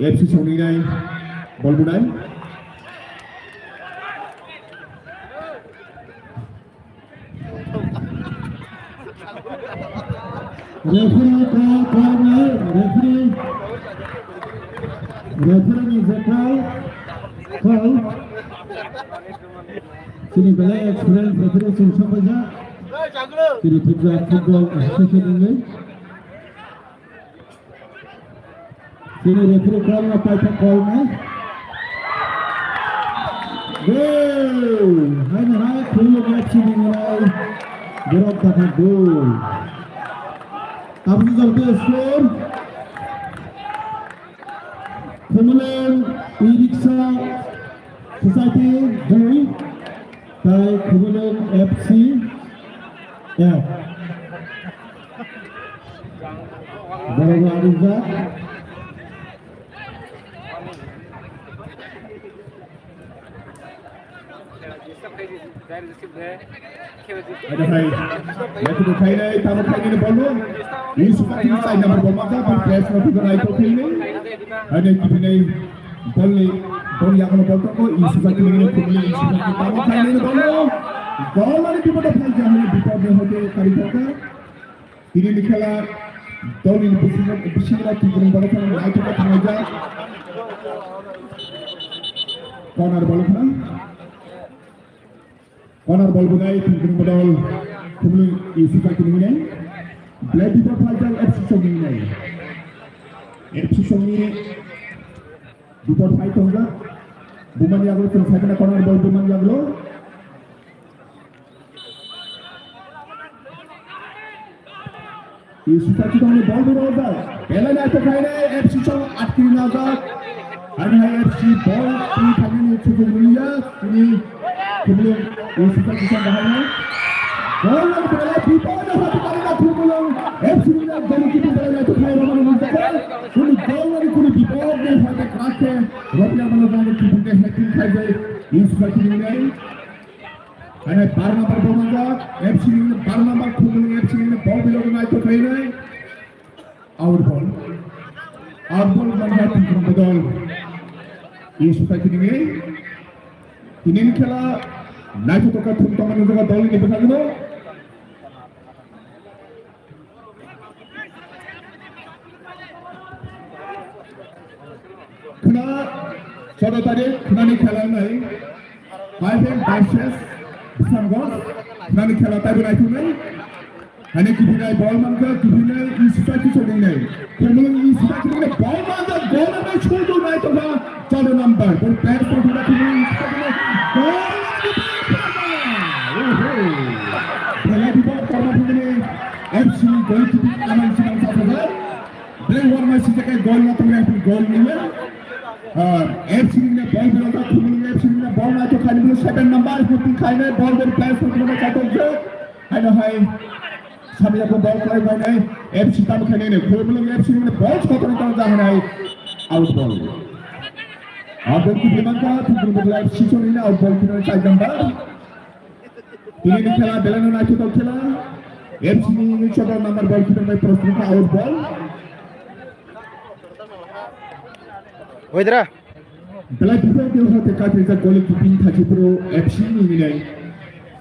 FC Sony nai bol berai referee is a call. Sini bela experience referee Sultan Baja. Sini Putra Football Association ini. Sini referee call apa itu callnya? Goal. Hai kulo match ini mulai. Berok kata goal. Apa itu skor? Kemudian Iriksa Society Doi dan kemudian FC ya Bawa Ariza ada hai aku dikai nai tamu kai ni bolu ini suka inside number bol maka pun press nanti kena itu ini ada kipi nai bol yang kalau bol ko ini suka kini ini suka tamu kai ni bolu gol lagi di pada fans jangan bipa dia hote kari toka ini dikala dol ini bising lagi kirim bol kan naik ke tengah corner bol kan corner ball bunai tinggal modal kemudian isi kaki ini black people fighter FC Sony people fight होगा बुमन यागलो तो second corner ball बुमन यागलो isi kaki तो हमने ball बुरा होगा पहला match तो खाई ने FC Sony 8 की नजर आणि हा FC ball तीन खाली ने चुके दुनिया ini kemudian isuka kita bahaya gol yang bola di bawah satu kali lagi belum FC Milan dari kita bola itu kayak Roman Manzaka ini gol yang di bawah dia sampai kerasnya Roman Manzaka kita hacking saja isuka kita ini karena bar nomor Manzaka FC Milan bar nomor kemudian FC Milan ball belum naik ke kiri out ball Manzaka kita betul isuka kita ini खेला night तो का तुम तमन जगह दल के बता दो खुना 14 तारीख खुना ने खेला नहीं फाइव वर्सेस संगोस खुना ने खेला ताई बनाई नहीं हने की बिना बॉल मांगा की बिना इस साइड से नहीं केवल इस साइड में बॉल मांगा गोल में छोड़ दो नहीं तो का 14 नंबर पर पैर पर थोड़ा की खेला दिबा करना पुगने FC गोल की अमन सिंह साहब ब्रेक वर में सीधे के गोल ना तुमने गोल मिले और FC ने बॉल बिलोगा तुमने FC ने बॉल ना तो खाली में 7 नंबर 15 खाने बॉल में प्लेस पर तुमने काटो जो है ना हाय सामने को बॉल करे भाई नहीं FC तब खेलने ने कोई बोले FC ने बॉल छोड़ कर जा है आउट बॉल अब की बिना का तुमने बोला FC ने आउट बॉल की साइड नंबर ini खेला बेलन नाचो तो खेला FC ini coba nomor ball kita main prospek out ball Wedra belah kita dia harus tekan kita goal keeping tadi pro FC ini nih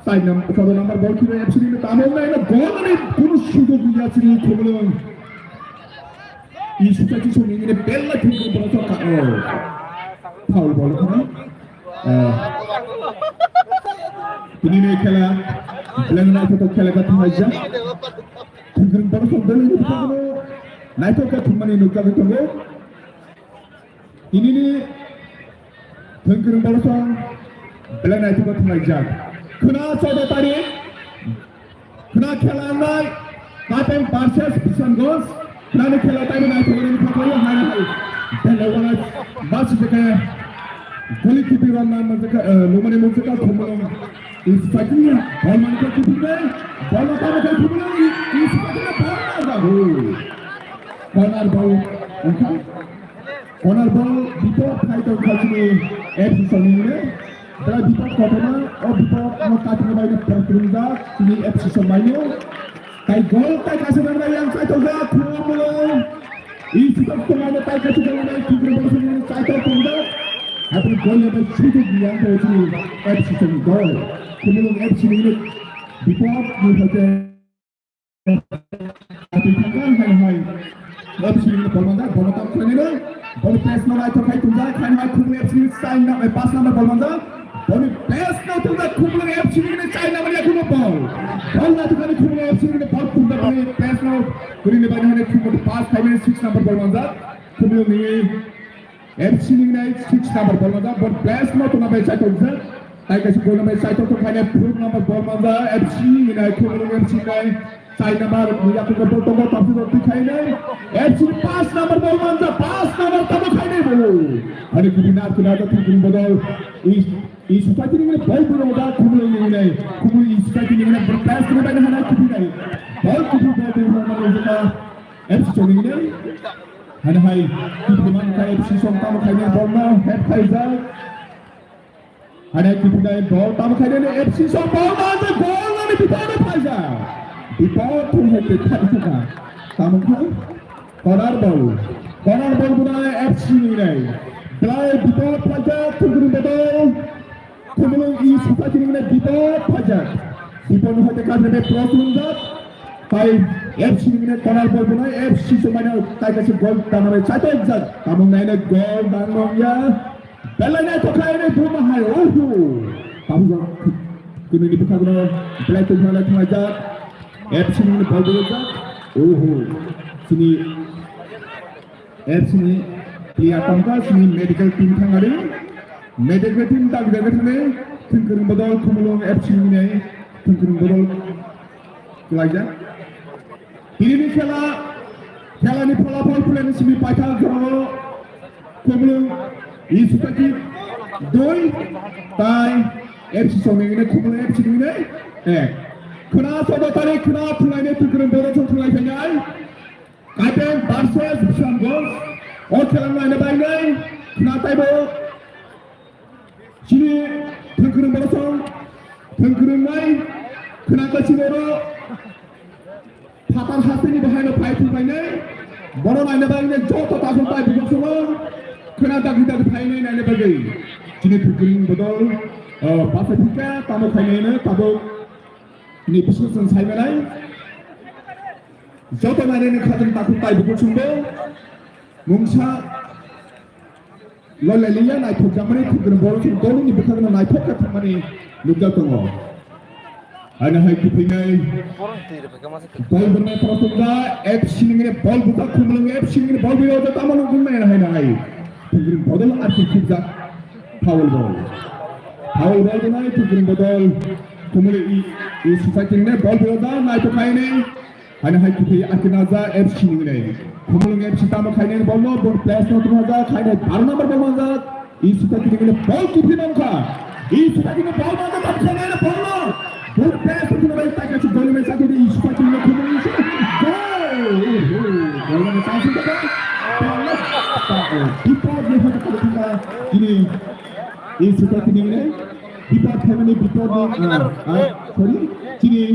side number coba nomor ball kita FC ini tamu ini goal ini kuno sudah dia sini kemudian ini sudah kisah ini bela kita berasa kau foul ball kan ini nih खेला belang naik तो खेला का था जा तुम बड़ा सुंदर नहीं दिखता हो नाइट का तुम मने नुका के तुम ini nih तुम बड़ा सा belang naik का था जा kena 14 तारीख kena खेला नाइ काटें पार्सेस संगोस kena nih खेला टाइम नाइट को नहीं था कोई हाय belang वाला बस जगह गोली की भी वाला मज़े लोमने मुझे का घूमना इस फकीर बॉल मार के कितने बॉल उठा के घूमना इस फकीर बॉल मार दो कॉर्नर बॉल বিপদ খাইতে খাইনি এফসি সঙ্গে दा बिपद घटना और बिपद काटिने बायदि परतुंगा ini FC Semayu kai gol kai kasih nama yang saya tahu kumu isi pemain kai kasih nama kibru bersama saya tahu tunggu tapi gol yang bersuatu yang terjadi FC Semayu gol kumu FC ini बिपद मुझे tapi kan hai FC ini bolmanda bolmanda kene bol pass nama itu kai tunggu kai kumu FC sign nama pass nama bolmanda Boni pass na tunggu kumpulan FC ini China mana kuno ball. Ball na tunggu kumpulan FC ini ball tunggu boni pass na kuri ni bani hane tunggu pass 5 minutes 6 number ball manda. Kumpulan ni FC ini 6 number ball manda. Ball pass na tunggu bani China tunggu. Tai kasi goal na bani China tunggu kaya full number ball manda. FC ini kumpulan FC ini China number ya tunggu ball tunggu tapi tu kaya ni. FC pass number ball manda. Pass number tamu kaya ni bolu. Hari kumpulan tu tunggu ball 이 스타팅을 벌브로다 구물이네 구물이 스타팅을 브라스트로 받는 하나 쿠피네 벌쿠피가 되는 하나가 FC 쪽이네 하나하이 쿠피만 카 FC 송타모 카이네 볼나 헵카이자 하나 쿠피가 볼 타모 카이네 FC 송 볼나데 골나니 비포드 파이자 비포드 헤드 카이자 타모카 코너 볼보다 FC네 블라이 비포드 파이자 투그르베도 Kemudian ini seperti ini bipolar pajak, bipolar hati kerana prosunda, tapi FC ini konar bola FC semuanya tak kasih gol tanpa satu exit, kamu naik gol bangun ya, belanya tu kaya ni dua mahal, kamu kena dibuka guna, belai tu mana tu aja, FC ini bola, sini FC ini kelihatan kan sini medical team kan ada. Medical team tak jaga sana, tengkurung bodol kumulong FC ini, tengkurung bodol kelajar. Ini खेला ni फलाफल police sini पाइथाल करो, kumulong isu tadi doi, tai FC song ini kumulong FC ini, kena sobat tadi kena pulang ni tengkurung bodol song pulang penyai, kaiten Barces bersama gol, खेला lain apa ini, kena taibo. Sini tengkurung berosong, tengkurung naik, kenapa sini orang patar hati ni bahagian payung bahagian, bodoh naik bahagian jauh tak sampai di semua, kenapa kita di bahagian naik bahagian, sini tengkurung bodoh, pasal tiga tamu bahagian, tamu ini persoalan saya mulai, jauh naik ni khatam tak sampai di semua, mungsa Lolaliya naik tu jamani tu kena bolos tu dulu ni bukan naik tu kat jamani lupa tu ngau. Ada hai kupingai. Ball benar perasaan FC ni ball buka kumulung FC ni ball bila ada tamu lu kumai hai naik. Tu bodol arti kubza foul ball tu naik tu bodol kumulung ini society ni ball bila ada naik tu kaya ni. Ada hai kupi akinaza FC ni. kumulung FC tamu kaya ni ball no plus no tu ada kaya ni baru number ball manda. Ini sudah kita ni ball kupi nangka. Ini sudah kita ball manda tak kaya ni ball no. Ball plus tu kita tak kaya ball ni satu ni sudah kita kumulung ini. Ball ni satu kita. Kita ni hanya kita ini sudah kita ni. Kita family kita ni. Sorry, sini.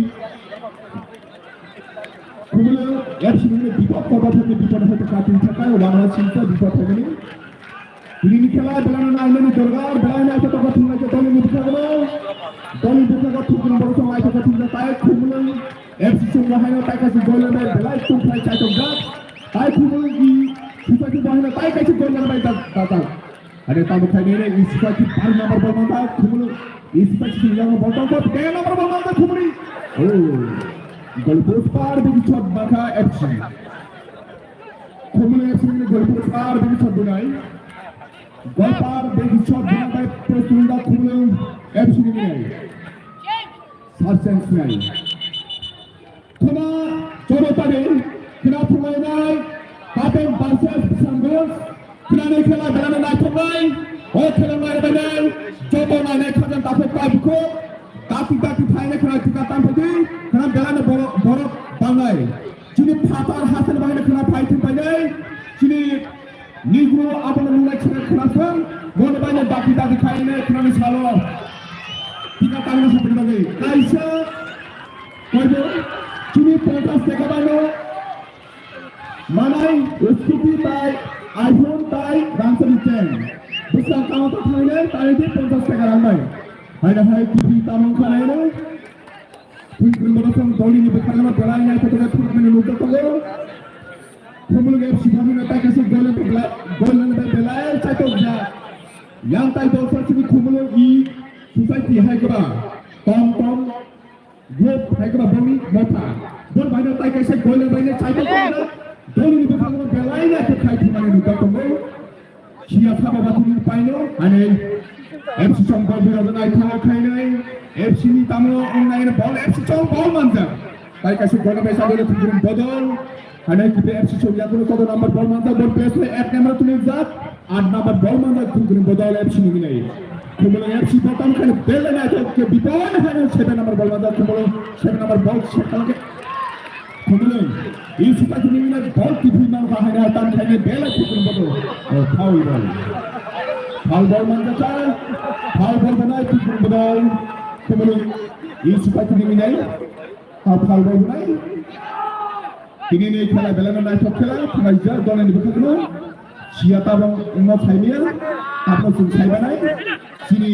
kumulong FC ini bipat kota tapi bipat hati katin cakai warna cinta bipat family. Ini खेला belana naik ni dorgar belana itu tokat tinggal kita ni buka kalau doni buka kalau tujuh nombor tu naik tokat tinggal tay kumulong FC semua hanya tay kasih gol ni belai tu play cai tokat tay kumulong ini kita tu hanya tay kasih gol ni belai datang. Ada tamu kaya ni ispat par nomor ball manda kumulong ispat yang ball tu kaya nomor ball manda kumulong. Golput par bagi shot baka FC. Kumulong FC ni golput par bagi shot bunai. Gol par bagi shot bunai by Persunda kumulong FC ni. Sarsen ni. Kena coba tadi, kena pulai naik. Kapten Barces Sanggol. Kena ni kena berana naik pulai. Kena naik berana. Coba naik kajian tapet kai buku. Tapi final kena tiga tampil di. Kena berana borok bangai. Sini patar hasil bahagian kena fighting bangai. Sini Negro apa namanya kena खोनासं गने बायनो बाकी दादि खायनो खोनानो सालो टिका तांनो सफैबागै काइसा कयबो चिनि 50 टाका बायनो मानाय स्कुटी बाय आइफोन बाय रांसनि चेन बिसा काउन्टार थांनो तारिदि 50 टाका रांबाय हायनाहाय टिभि तामं खानायनो फुंग्रोमोरसं दलिनि बेखारनो बेलायनाय फटोगा फुरमानि नुदोंगो Kumulung FC kami natai kasi golan belai catok ja yang tai dosa sini kumulung I society hai keba tom group hai keba bami mota bon bhai natai kasi golan bhai catok ja doli ni bekang belai na ke khai thumane nuka komo sia saba batuni paino ane FC chong bol bira nai thang khai nai FC ni tamo online ball FC chong ball manja tai kasi golan bhai sa dole thumrum bodol Ada kita FC Sonia kuno kado number ball manta ball pass में एक number तुने जात 8 number ball मanta तुमने बदल FC नहीं नहीं तुम्हारे FC button खाने bell ना तो के बिपॉन है ना 7 नंबर बॉल मanta तुम्हारे 7 नंबर बॉल शेकल के तुम्हारे इस सुपर तुने ना बॉल की भी मान का है ना तान खाने बेल है तुमने बदल फाउल बॉल मanta चाल फाउल बॉल बनाए तुमने बदल तुम्हारे इस सुपर तुने नहीं फाउल बॉल बनाए Kini ni kala belana na top kala pengaja dolan di bekakno siapa bang umma failnya apa sung sai banai sini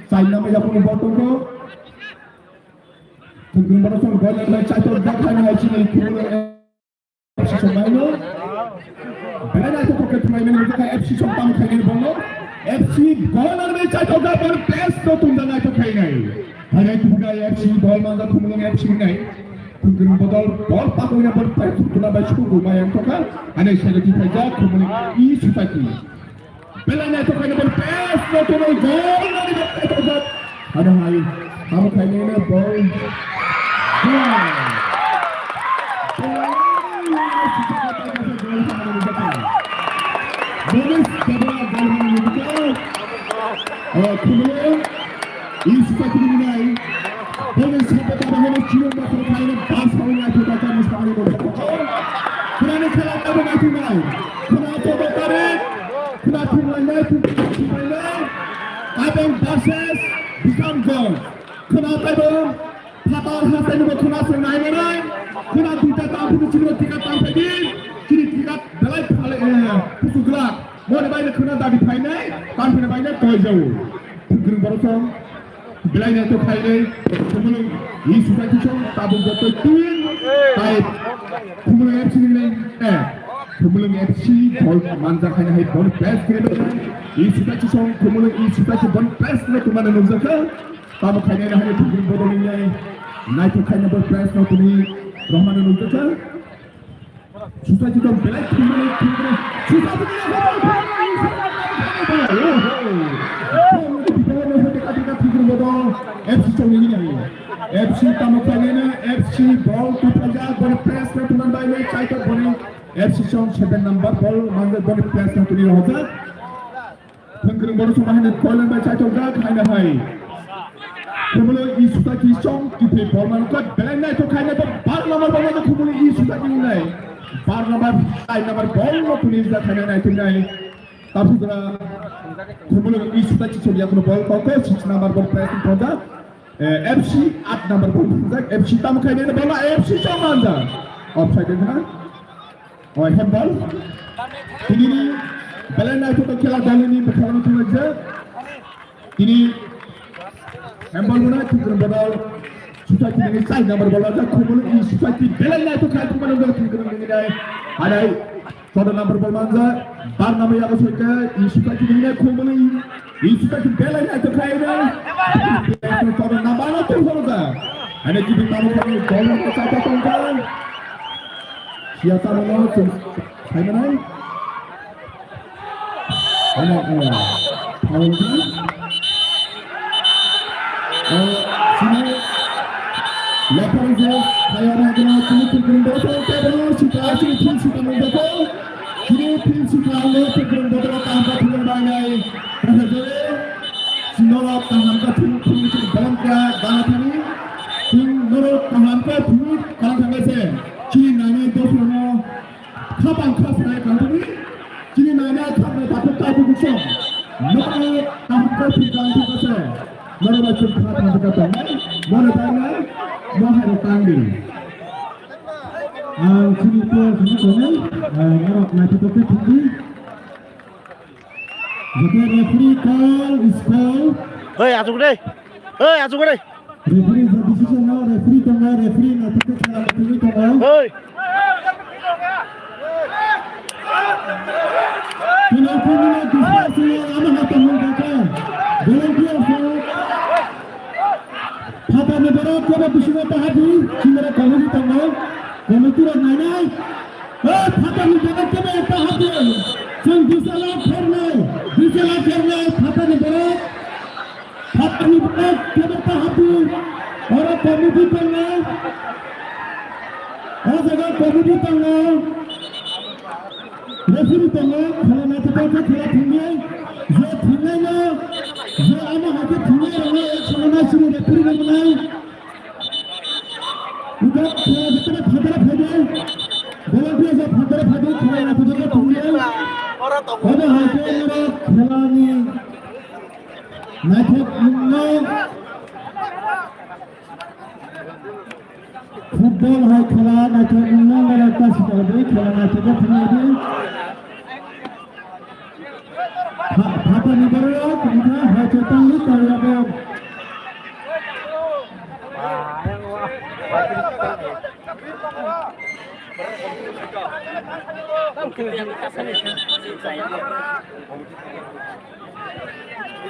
sai nama ya pun botong ko tunggu mana sung dolan na catur dak hai sini kini FC Somaino belana to pocket mai men ka FC Somtam khaine bolo FC goal na catur dak par pass to tunda na to khaine hai tunga FC ball manga tunggu FC nai Tunggu botol ball pakai yang berpais tuna baju lumayan toka ane saya lagi saja kemudian I society belanya toka yang berpais tuna gol dari berpais toka ada hai kamu kayaknya ball bonus kedua gol menunjukkan kemudian I society menilai bonus sampai pada hari cium mata kayaknya pas kawinnya kita akan mustahil boleh. Kerana kalau kamu mati nai, kerana coba tarik, kerana tumai tumai nai, abang bases become goal. Kerana abang patar hasil itu kerana senai nai, kerana tidak tahu itu cuma tiga tahun lagi, kini tiga belai paling pusuk gerak. Mau bayi kerana tadi painai, kan pernah bayi toy jauh. Kerana berosong. Belai na to khaile kumulung I society chong tabung boto tuin tai kumulung FC ni kumulung FC ball manja khaina hai ball pass kire I society chong kumulung I society ball pass na tumana nuzaka tabu khaina na hai kumulung bodo ni ai nai to khaina ball pass na tumi rahman nuzaka society chong belai kumulung society FC Chong ini FC Tamukalena FC ball to Praja ball press na tunan by me Chaito bowling FC Chong 7 number ball manga ball press na tuni hoja Tenggerung ball sumahan kolan by Chaito ga khaina hai Kumulo I Sutaki Chong kipe ball man ko belai to khaina to bar number ball na kumulo I Sutaki nai bar number 5 number ball no tuni ja khaina nai tunai tapi jara kumulo I Sutaki Chong ya ball ko 6 number ball press hoja FC 8 number ball FC Tamukai ni bola FC Chamanda offside kan oh handball ini belana itu kela dali ni berkawan tu aja ini handball mana tu bodal sudah kini side number bola aja kumul I society belana itu kaya tu mana bola tu ni dai ada 14 number ball manja bar nama yang suka I society ni kumul I society belana itu kaya dai kalau nama tu hoga ada kita tahu kami kalau kita tongkang siapa nama tu saya mana ada tahu ni sini lepas itu saya nak kena kini botol terus situasi tim kita botol kini tim kita kini botol tanpa tim bangai Sinora tahanka tim dalam dalam ini Sinora tahanka tim kalau sampai saya kini nanya itu semua kapan kelas naik kali ini kini nanya kapan 바쁘다 부국성 너의 아무것도 필요한 것에 너를 좀 가다 보겠다 너를 따라 너 하루 땅이 지금 또 그거는 너로 나한테 또 뜯기 이제 레프리 콜 is call 어이 아주 그래. 어이 아주 그래. 레프리 decision now 레프리 동가 레프리 나한테 뜯기 레프리 동가 어이. penalty discussing amat mengatakan volunteer Papa negara coba bersama hati cimera komisi tanggal komisi ranai Papa negara coba hati sang disalah karena Papa negara coba hati orang komisi tanggal orang jaga komisi tanggal referee तंग खेला match का खेला थींगे जो थींगे ना जो आमा हाथे थींगे रहे एक समाना शुरू रेफरी ने बनाई इधर खेला जितने फटरे फटे बोलते हैं फटरे फटे खेला मैच का थींगे और हाथे मेरा खेला नहीं मैच में फुटबॉल है खेला मैच में मेरा का सितारे खेला मैच का थींगे Papa negara kita hajatan ni terlalu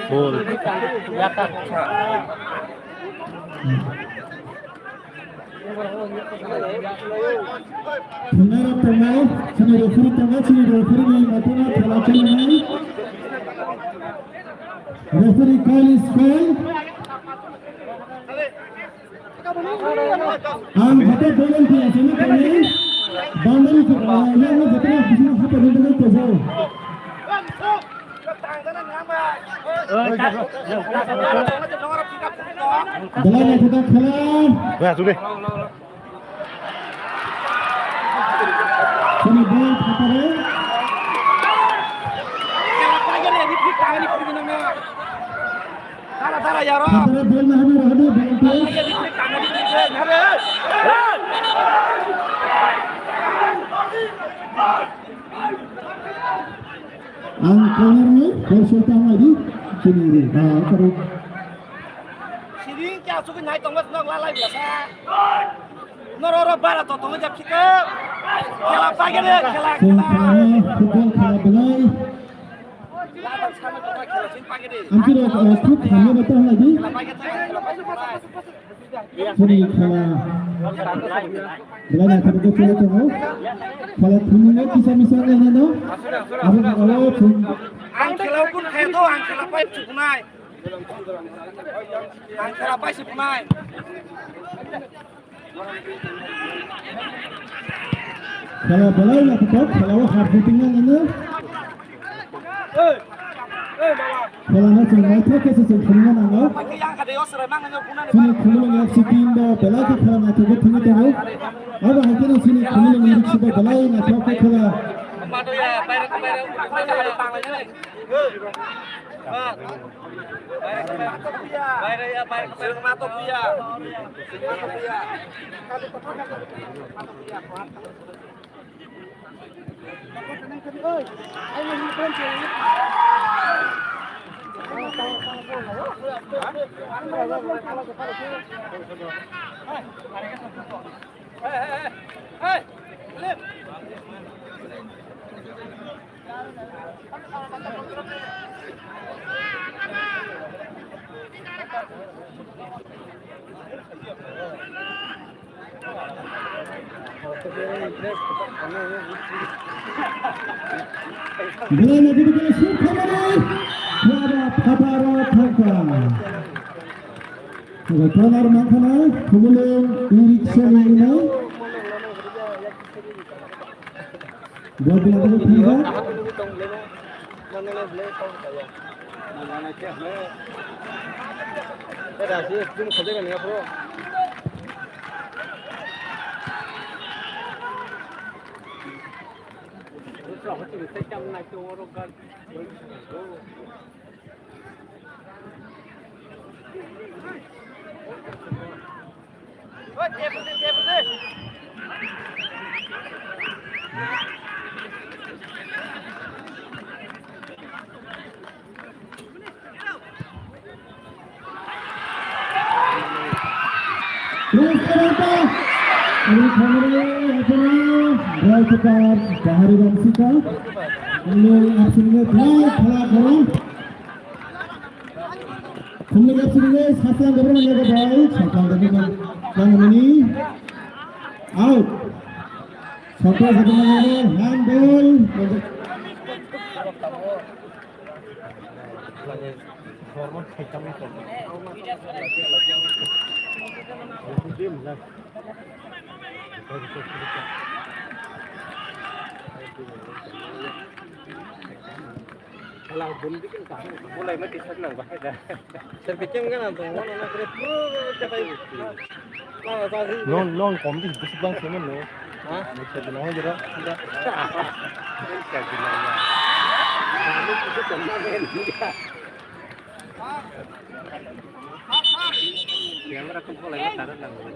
Bol. Tengah, sini referee ni matana terlalu ni. Referee call is call. Ang bata bolan dia sini kali. Boundary tu, yang ni bata bising apa benda ni tu. Bola ni kita खेला. Ya sudah. Sini bola putare. Tara yaro. Putare bola na hame rahne bola. Ang corner ni Sultan Madi sini terus Siring kya suku nyai tonggas nong lalai biasa. Nororo barat to tonggas jap kita. Kela pagi deh, kela. football खेला belai Laban sama kita kela sin pagi deh. anjir खूब खाने बता है जी Pagi teh, kela pagi mulai. sini खेला belai nak terus खेला tu kalau tim ni bisa misalnya ni no apa kalau tim Ang kela pun kheto, ang kela pai cukunai. Ang kela pai cukunai. kalau belai nak tetap kalau hard beating ni kalau nak cuma itu kesesat खेलना ना no Pagi yang kada yo serai mang nyo punan. sini खेलने में FC team dah belai ke खेला nak tetap tim itu अब Hokkien sini खेलने में रिक्स dah belai nak tetap खेला Madu ya, bayar tang lagi nih. Bayar ya, bayar matok dia. Hey, Bola nak diberi shoot kembali. Pabara Thaka. Kalau corner makna kumulung iriksan ini. Buat dia tu tiga. 지금 색감 나게 오로가 Ini kameranya drive tekan Bahari Ramsika lalu aksinya drive bola kemudian aksinya Hasan Gabran yang baik sampai dengan yang ini out sampai dengan handball hormon sekam itu. Kalau bun bikin tahu, mulai mati sedang bahaya. Terpikir kan atau mana nak kerja cepat itu. Kalau tadi Non kom di sebang sini lo. Hah? Bisa bilang aja dah. Tidak. Bisa bilangnya. Kamu itu jangan main juga. Yang mereka mulai taruh lagi.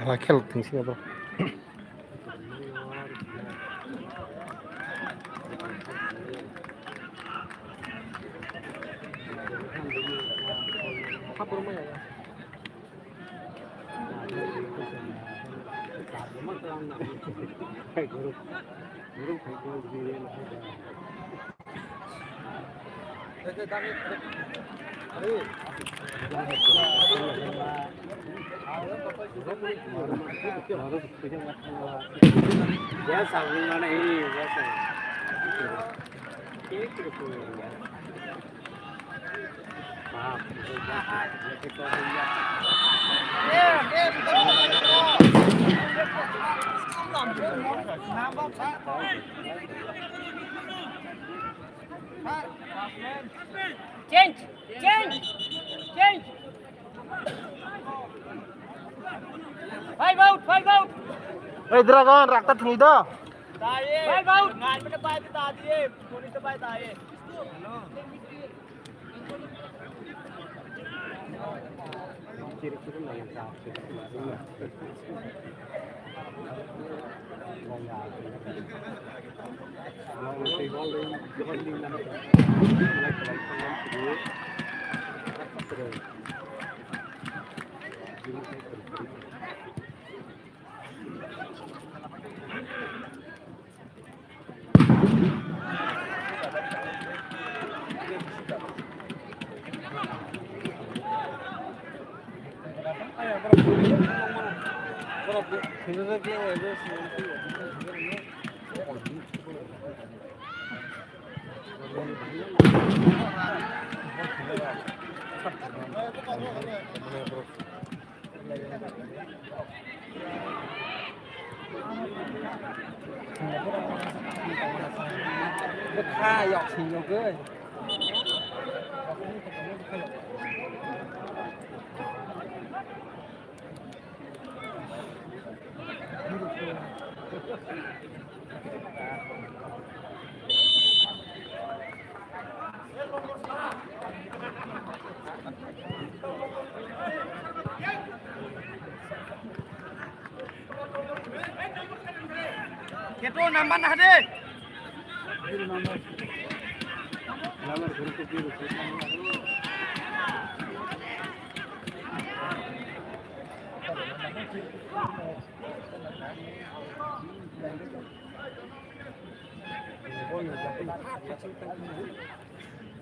Raquel tem sim, bro. Biasa mana ini biasa. Ini terus ya. Maaf. Change. Five out. Eh Dragon, rakyat ngida. Five out. Ngan pada bayar kita dia. Polis bayar dia. Ciri-ciri lah yang sakit. Kha dọc thì nhiều cơ. Kepo nambah nah deh.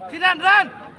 Zidane, run!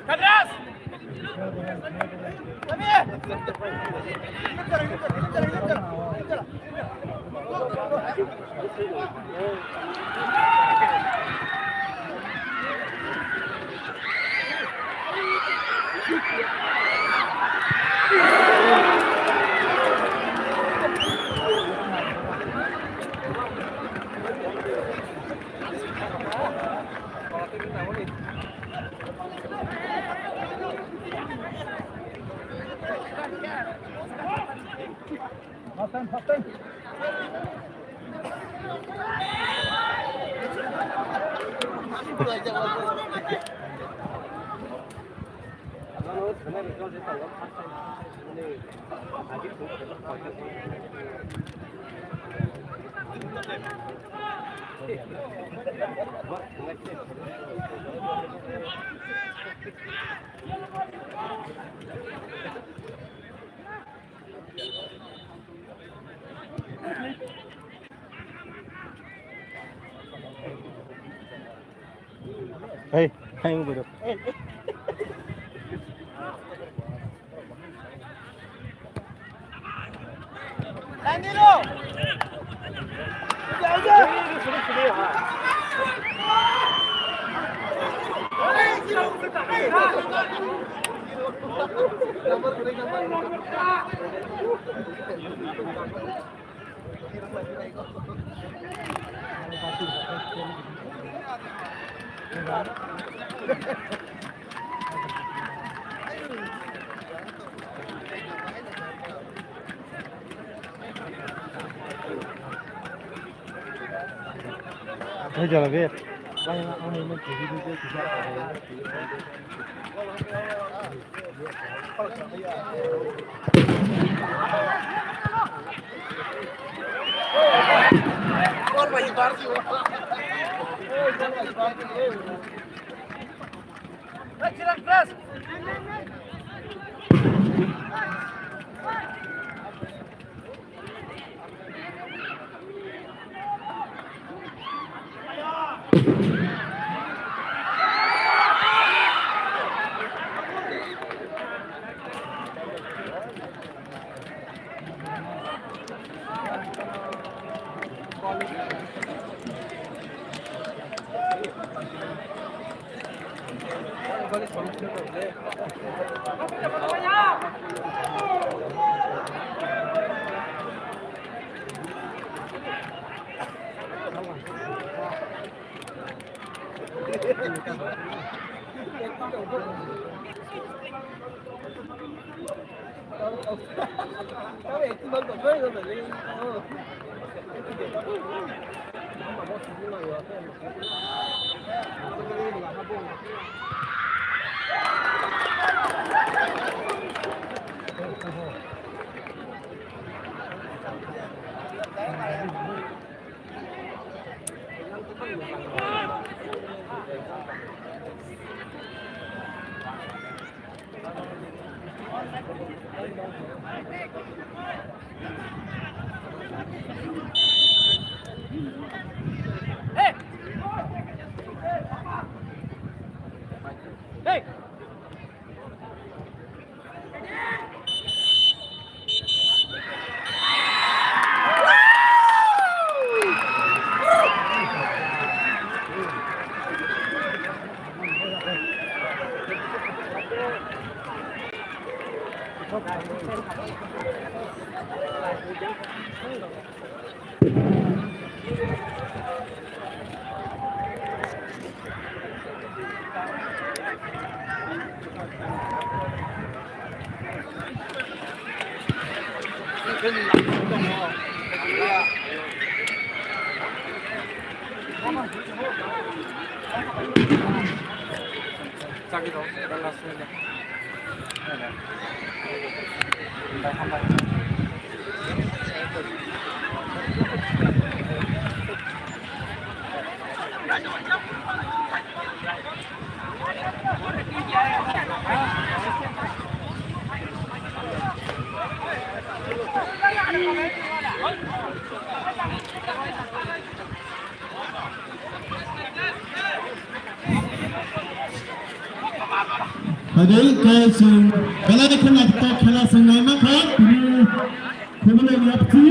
Cadras! Hei, ayo bodoh. Danilo. Udah. Bây giờ là biết. Keras. 자기도 연락했습니다. Hadirin cái sự cái này không là cái खेला संघ में था ini kemudian yapti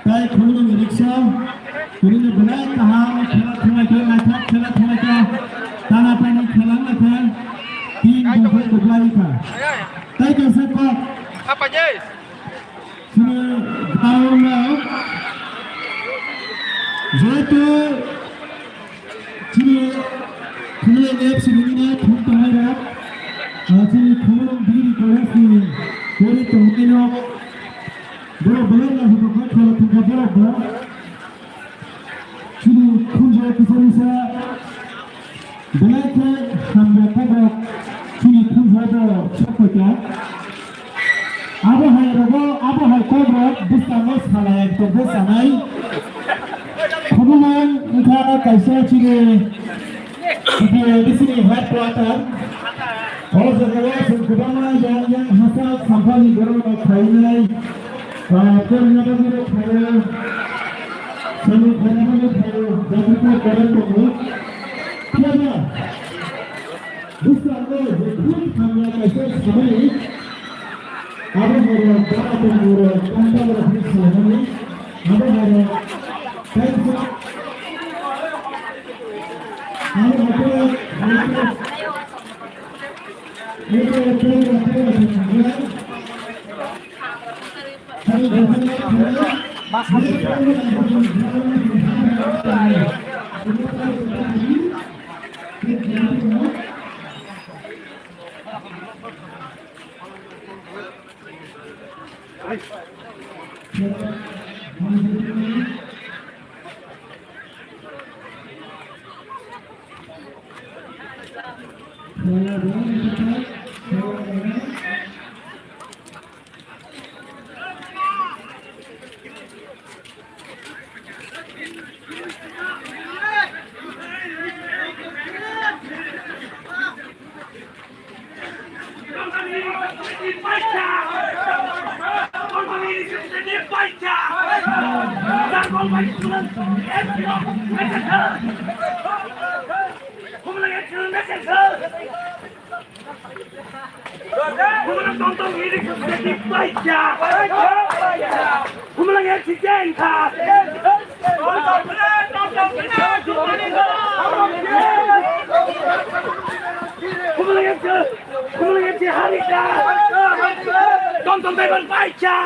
cái kemudian riksha ini benar tahap खेला थोड़ा tanah pani खेला में था तीन बॉल बदलाई था ताकि कैसे को Apa Jay? sini tahu lah jadi sini kemudian FC ini thuk tahara sini kemudian diri koreksi kori tohkino boro belar lah itu kalau tidak boro sini kunjung kisah 블랙의 한국하고 진이 통화도 쳤고요. 아버할 거로 비슷하게 살아야 또 비슷하나이 그분은 인사 가이사 지금 이게 디스니 헤드쿼터 어서 가서 그동안 yang hasil sampai berapa kali perniagaan kaya seni perniagaan kaya dapat berapa tiada bukan itu kami akan sampai ada orang berapa orang tanpa berhenti selama ada orang Tonton Beban baca,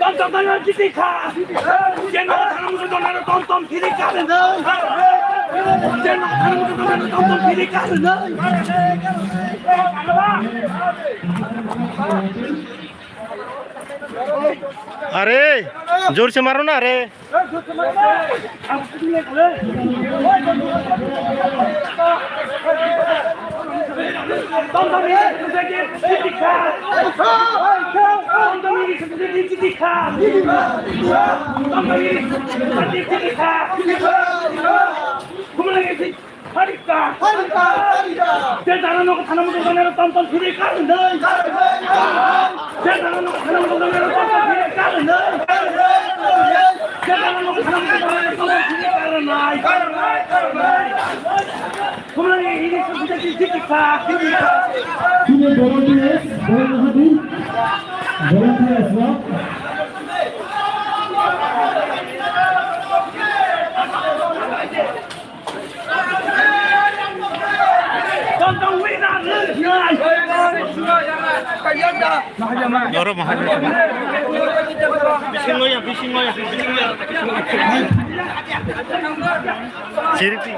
tonton Beban Kitika, jangan tanam musuh tonton Kitika benar, jangan tanam musuh tonton Kitika benar. अरे जोर से मारो ना अरे Ini volunteers, volunteers, 여러 번 하죠. 미친 거야. 지르지.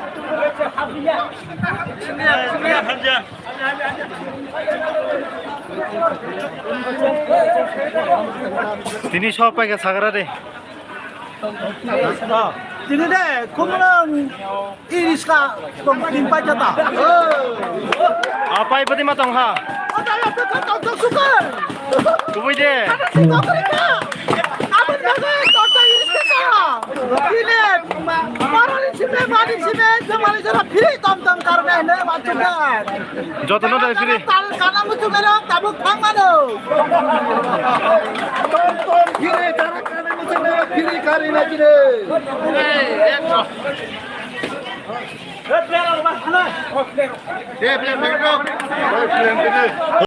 তিনি সব পাইকে সাগরারে Jadi kemudian iriska timpa jata. apa ipati matang ha Ada yang tonton suka. kuwi de Apa jaga tonton iriska. Ini orang sini mari sini semua jalan pilih tonton karena ini macam ni. যতন দেয় ফিরে Karena musuh mereka tabuk bang mana. Kiri karena musuh mereka kiri karena kiri. Player orang mana? Dia bilang begitu.